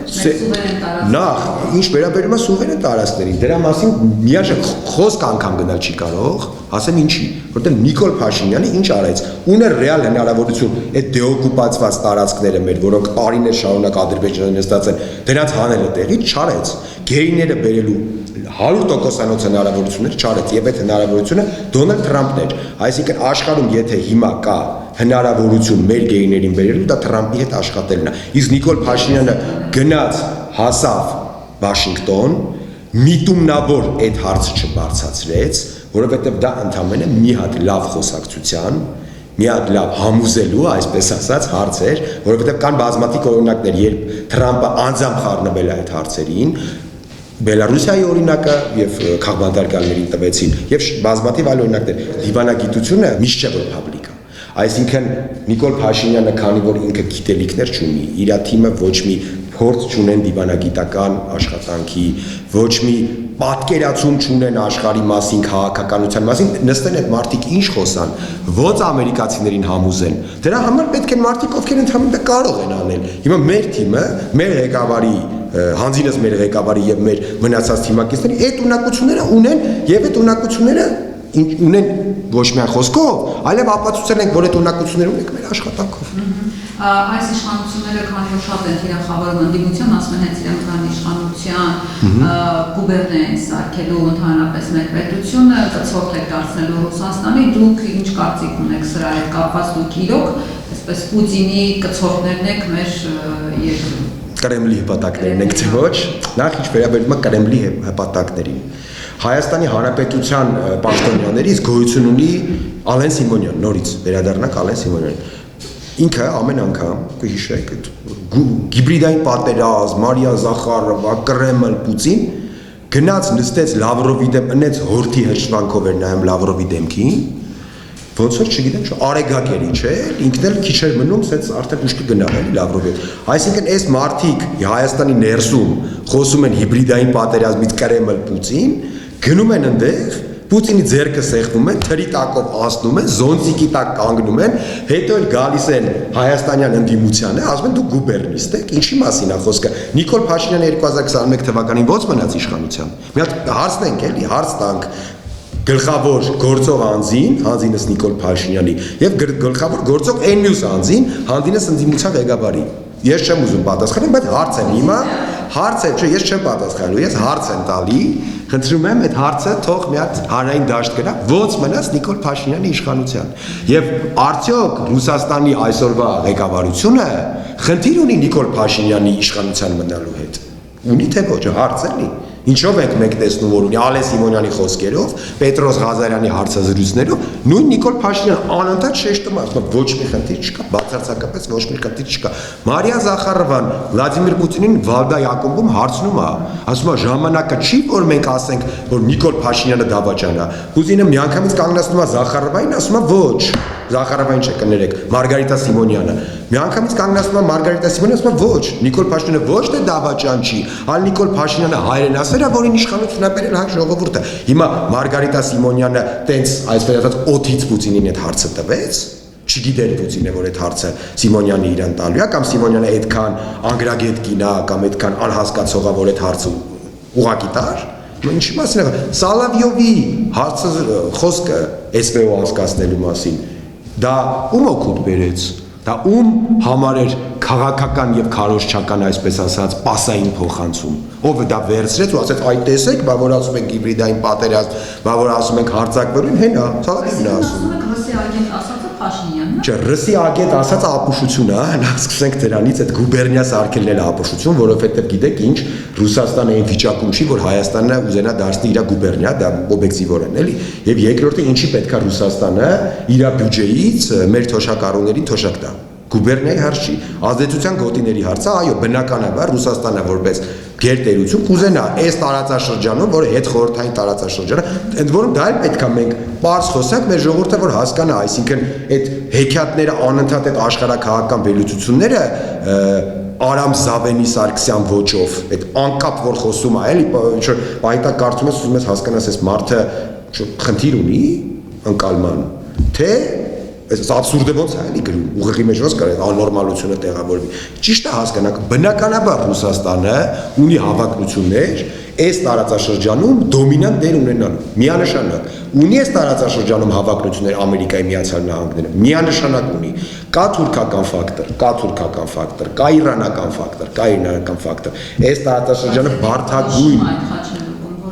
Նախ, ինչ վերաբերում է սուվերեն տարածքներին, դրա մասին միաժամանակ խոսք անգամ գնալ չի կարող, ասեմ ինչի, որտեղ Նիկոլ Փաշինյանը ինչ արեց, ուներ ռեալ հնարավորություն այդ դեօկուպացված տարածքները մեր, որոնք տարիներ շարունակ Ադրբեջանը նստած են, դրանց հանելը տեղի չարեց, գեյները բերելու 100% հնարավորություններ չարեց եւ այդ հնարավորությունը Դոնալդ Թրամփն էր, այսինքն աշխարհում եթե հիմա կա հնարավորություն մեր գեյներին բերելու դա Թրամփի հետ աշխատելն է, իսկ Նիկոլ Փաշինյանը գնաց հասավ Վաշինգտոն, միտումնավոր այդ հարցը չբարձրացրեց, որովհետեւ դա ընդամենը մի հատ լավ խոսակցության մի հատ լավ համուզելու, այսպես ասած, հարց էր, որովհետեւ կան բազմաթիվ օրինակներ, երբ Թրամփը անձամբ խառնվել է այդ հարցերին, Բելարուսիայի օրինակը եւ քաղաքացիներին տվեցին եւ բազմաթիվ այլ օրինակներ դիվանագիտությունը միշտ չէ որ փաբլիկ է այսինքն Նիկոլ Փաշինյանը քանի որ ինքը գիտելիքներ չունի իր թիմը ոչ մի փորձ չունեն դիվանագիտական աշխատանքի ոչ մի պատկերացում չունեն աշխարհի մասին քաղաքականության մասին նստեն այդ մարդիկ ինչ խոսան ոնց ամերիկացիներին համոզեն դրա համար պետք է մարդիկ ովքեր ընդհանրապես կարող են անել հիմա մեր թիմը մեր ղեկավարի հանձինս մեր ղեկավարի եւ մեր մնացած թիմակիցների այդ ունակությունները ունեն եւ այդ ունակությունները ունեն ոչ միայն խոսքով այլև ապացուցել են որ այդ ունակությունները ունենք մեր աշխատանքով այս իշխանությունները քանի որ շատ են թիրախավորում ընդդիմության ասում են հենց իրական իշխանության գուբերնեն սարքելու ընդհանրապես մեր պետությունը կցորդ եք դարձնելու Ռուսաստանի դուք ինչ կարծիք ունեք սրա հետ կապված դուք իրոք այսպես Պուտինի կցորդներն եք մեր երկրում Կրեմլի հպատակներն եք թե ոչ նախ ինչ վերաբերում է Կրեմլի հպատակներին Հայաստանի Հանրապետության պաշտոնյաներից գոյություն ունի Ալեն Սիմոնյան նորից վերադառնանք Ալեն Սիմոնյան ինքը ամեն անգամ կհիշեք գիբրիդային պատերազմ Մարիա Զախարովա Կրեմլ Պուտին գնաց նստեց Լավրովի դեմ ընեց հորթի հրճվանքով էր նայում Լավրովի դեմքին ոնց որ չգիտեմ չէ արեգակերի չէ ինքն էլ քիչ էր մնում սենց արդեն ուշ կգնա էլի Լավրովի այսինքն այս մարտիկ Հայաստանի ներսում խոսում են հիբրիդային պատերազմից Կրեմլ Պուտին գնում են այնտեղ Պուտինի ձեռքը սեղմում են թրի տակով ասնում են զոնտիկի տակ կանգնում են հետո էլ գալիս են հայաստանյան ընդդիմությանը ասում են դուք գուբերնիստ եք ինչի մասին է խոսքը Նիկոլ Փաշինյանը 2021 թվականին ո՞նց մնաց իշխանության մի հատ հարցնենք էլի հարց տանք գլխավոր գործող հանձինս Նիկոլ Փաշինյանի եւ գլխավոր գործող N-News հանձին հանձինս ընդդիմության ղեկավարի ես չեմ ուզում պատասխանել բայց հարց եմ հիմա հարց է չէ ես չեմ պատասխանելու ես հարց եմ տալի խնդրում եմ այդ հարցը թող մի հատ հանրային դաշտ գնա ոնց մնաց Նիկոլ Փաշինյանի իշխանության եւ արդյոք Ռուսաստանի այսօրվա ղեկավարությունը խնդիր ունի Նիկոլ Փաշինյանի իշխանության մնալու հետ ունի թե ոչ հարց էլի Ինչով ենք մենք տեսնում որ ունի Ալեն Սիմոնյանի խոսքերով, Պետրոս Ղազարյանի հարցազրույցներով, նույն Նիկոլ Փաշինյանը անընդհատ շեշտում է, ասում ոչ մի խնդիր չկա, բացարձակապես ոչ մի խնդիր չկա։ Մարիա Զախարովան Վլադիմիր Պուտինին Վալդայի ակումբում հարցնում է, ասում է ժամանակը չի որ մենք ասենք որ Նիկոլ Փաշինյանը դավաճան է։ Պուտինը միանգամից կանգնացնում է Զախարովային, ասում է ոչ, Զախարովային չէ կներեք, Մարգարիտա Սիմոնյանը։ Միանգամից կանգնացնում է Մարգարիտա Սիմոնյանը, ասում է ոչ, Նիկոլ Փաշինյանը ոչ թե դավաճան չի, այլ Նիկոլ Փաշինյանը հայերեն ասել է, որին իշխանություն է բերել հայ ժողովուրդը։ Հիմա Մարգարիտա Սիմոնյանը տենց այսպես ասած օթից Պուտինին այդ հարցը տվեց, չգիտեր Պուտինը, որ այդ հարցը Սիմոնյանը իրան տալու է, կամ Սիմոնյանը այդքան անգրագետ կինա, կամ այդքան անհասկացողա, որ այդ հարցը ուղղակի տար։ Ինչի մասին է Սալավյովի հարցը խոսքը SVO անցկացնելու մասին։ Դա ում օգուտ բերեց։ Դա ում համար էր քաղաքական եւ քարոզչական այսպես ասած պասային փոխանցում ով դա վերցրեց ու ասեց այ տեսեք բա որ ասում ենք հիբրիդային պատերազմ բա որ ասում ենք հարձակվելուն հենա ցավալին ասում եք ռուսի ագենտ ասածը Փաշինյանը։ Չէ, ռսի ագետ ասած ապուշություն է, նա սկսենք դրանից այդ գուբերնիա սարքելն էլ ապուշություն, որովհետև գիտեք ինչ, Ռուսաստանը այն վիճակում չի, որ Հայաստանը ուզենա դարձնի իր գուբերնիա, դա օբյեկտիվորեն էլի, եւ երկրորդը ինչի պետքա Ռուսաստանը իր բյուջեից մեր թոշակառուներին թոշակ տա։ Գուբերնիայի հարց չի, ազդեցության գոտիների հարցը, այո, բնականաբար Ռուսաստանը որպես գերտերություն կուզենա այս տարածաշրջանում, որը հետ խորհրդային տարածաշրջանը, ընդ որում դա էլ պետքա մենք պարզ խոսանք մեր ժողովուրդը, որ հասկանա, այսինքն այդ հեքիաթները անընդհատ այդ աշխարհաքաղաքական վերլուծությունները Արամ Զավենի Սարգսյան ոճով, այդ անկապ որ խոսում է, էլի, ինչ որ պայտակ կարծում ես, ուզում ես հասկանաս, այս մարդը խնդիր ունի ընկալման, թե այս абսուրդը ոնց է էլի գրում, ուղղի մեջ ոնց կար այդ աննորմալությունը տեղավորվի։ Ճիշտ է հասկանանք, բնականաբար Ռուսաստանը ունի հավակնություններ այս տարածաշրջանում դոմինանտ դեր ունենալու, միանշանակ։ Ունի այս տարածաշրջանում հավակնություններ Ամերիկայի Միացյալ Նահանգները, միանշանակ ունի։ Կա թուրքական ֆակտոր, կա իրանական ֆակտոր, այս տարածաշրջանը բարդագույն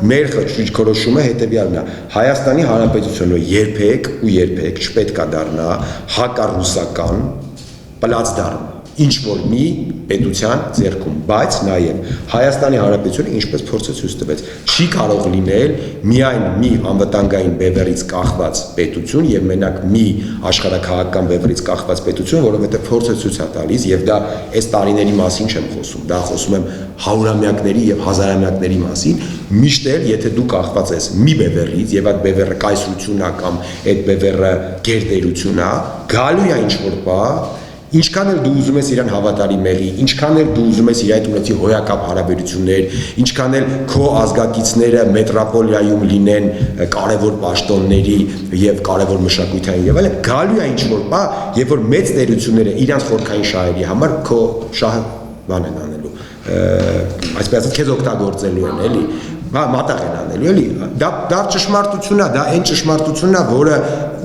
մեր քրոշումը հետևյալն է Հայաստանի Հանրապետությունը երբեք չպետք է դառնա հակառուսական պլացդարմ ինչ որ մի պետության ձեռքում, բայց նաև Հայաստանի Հանրապետությունը ինչպես փորձը ցույց տվեց, չի կարող լինել միայն մի անվտանգային բևեռից կախված պետություն եւ մենակ մի աշխարհաքաղաքական բևեռից կախված պետություն, որովհետեւ փորձը ցույց է տալիս եւ դա այս տարիների մասին չեմ խոսում, դա խոսում եմ հարյուրամյակների եւ հազարամյակների մասին, միշտ էլ եթե դու կախված ես մի բևեռից եւ այդ բևեռը կայսրությունն է կամ այդ բևեռը գերտերությունն է, գալու է ինչ որ բա Ինչքան էլ դու ուզում ես իրան հավատալի մեղի, ինչքան էլ դու ուզում ես իր այդ ունեցի հոյակապ հարաբերություններ, ինչքան էլ քո ազգակիցները մետրոպոլիայում լինեն կարևոր պաշտոնների եւ կարևոր մշակութային եւ այլն, գալու է ինչ որ բա, երբ որ մեծ տերությունները իրանց խորքային շահերի համար քո շահը բան են անելու, այսպես ասած քեզ օգտագործելու են, էլի մատաղ են անելու, էլի, դա ճշմարտությունն է, դա այն ճշմարտությունն է, որը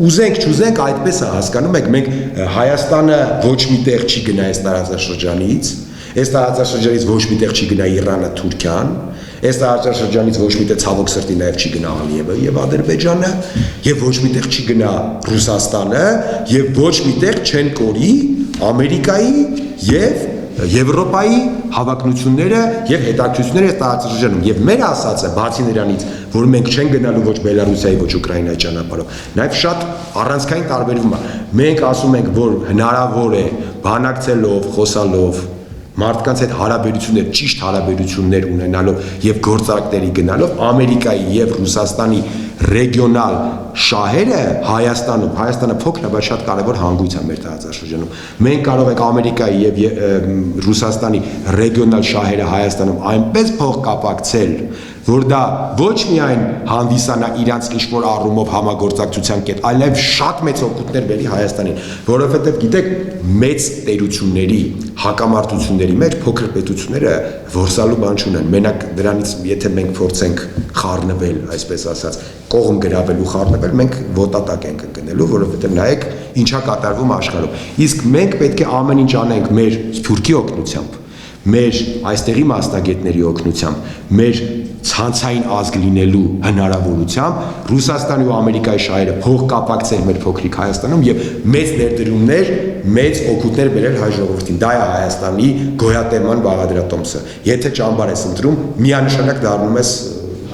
ուզենք չուզենք այդպես է հասկանում եք, մենք Հայաստանը ոչ մի տեղ չի գնա այս տարածաշրջանից, այս տարածաշրջանից ոչ մի տեղ չի գնա Իրանը, Թուրքիան, այս տարածաշրջանից ոչ մի տեղ ցավոք սրտի նաև չի գնա Ալիևը եւ Ադրբեջանը, եւ ոչ մի տեղ չի գնա Ռուսաստանը, եւ ոչ մի տեղ չեն կորի Ամերիկայի եւ Եվրոպայի հավակնությունները եւ հետաքրքրությունները այս տարածաշրջանում եւ մեր ասածը բացի նրանից որ մենք չենք գնալու ոչ Բելարուսիայի ոչ Ուկրաինայի ճանապարհով նաեւ շատ առանցքային տարբերվում է մենք ասում ենք որ հնարավոր է բանակցելով խոսալով մարդկանց հետ հարաբերություններ ճիշտ հարաբերություններ ունենալով եւ գործարքների գնալով Ամերիկայի եւ Ռուսաստանի ռեգիոնալ շահերը Հայաստանը փոքր է, բայց շատ կարևոր հանգույց է մեր տարածաշրջանում։ Մենք կարող ենք Ամերիկայի եւ Ռուսաստանի ռեգիոնալ շահերը Հայաստանում այնպես փոխկապակցել, որ դա ոչ միայն հանդիսանա իրանց ինչ-որ առումով համագործակցության կետ, այլև շատ մեծ օգուտներ բերի Հայաստանին, որովհետեւ գիտեք, մեծ տերությունների հակամարտությունների մեջ փոքր պետությունները որսալու բան չունեն։ Մենակ դրանից եթե մենք փորձենք խառնվել, այսպես ասած, կողմ գրավել ու խառնվել, մենք ոտատակ ենք ընկնելու, որովհետեւ նայեք ինչա կատարվում աշխարհում։ Իսկ մենք պետք է ամեն ինչ անենք մեր սփյուռքի օգնությամբ, մեր այստեղի մասնագետների օգնությամբ, մեր ցանցային ազգ լինելու հնարավորությամբ Ռուսաստանի ու Ամերիկայի շահերը փոխկապակցել մեր փոքրիկ Հայաստանում եւ մեծ ներդրումներ, մեծ օգուտներ բերել հայ ժողովրդին։ Դա է Հայաստանի գոյատևման բաղադրատոմսը։ Եթե ճամբար ես ընտրում, միանշանակ դառնում ես,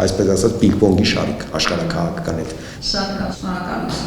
այսպես ասած, պինգ-պոնգի շարիկ աշխարհաքաղաքական հետ։ Շատ շնորհակալություն։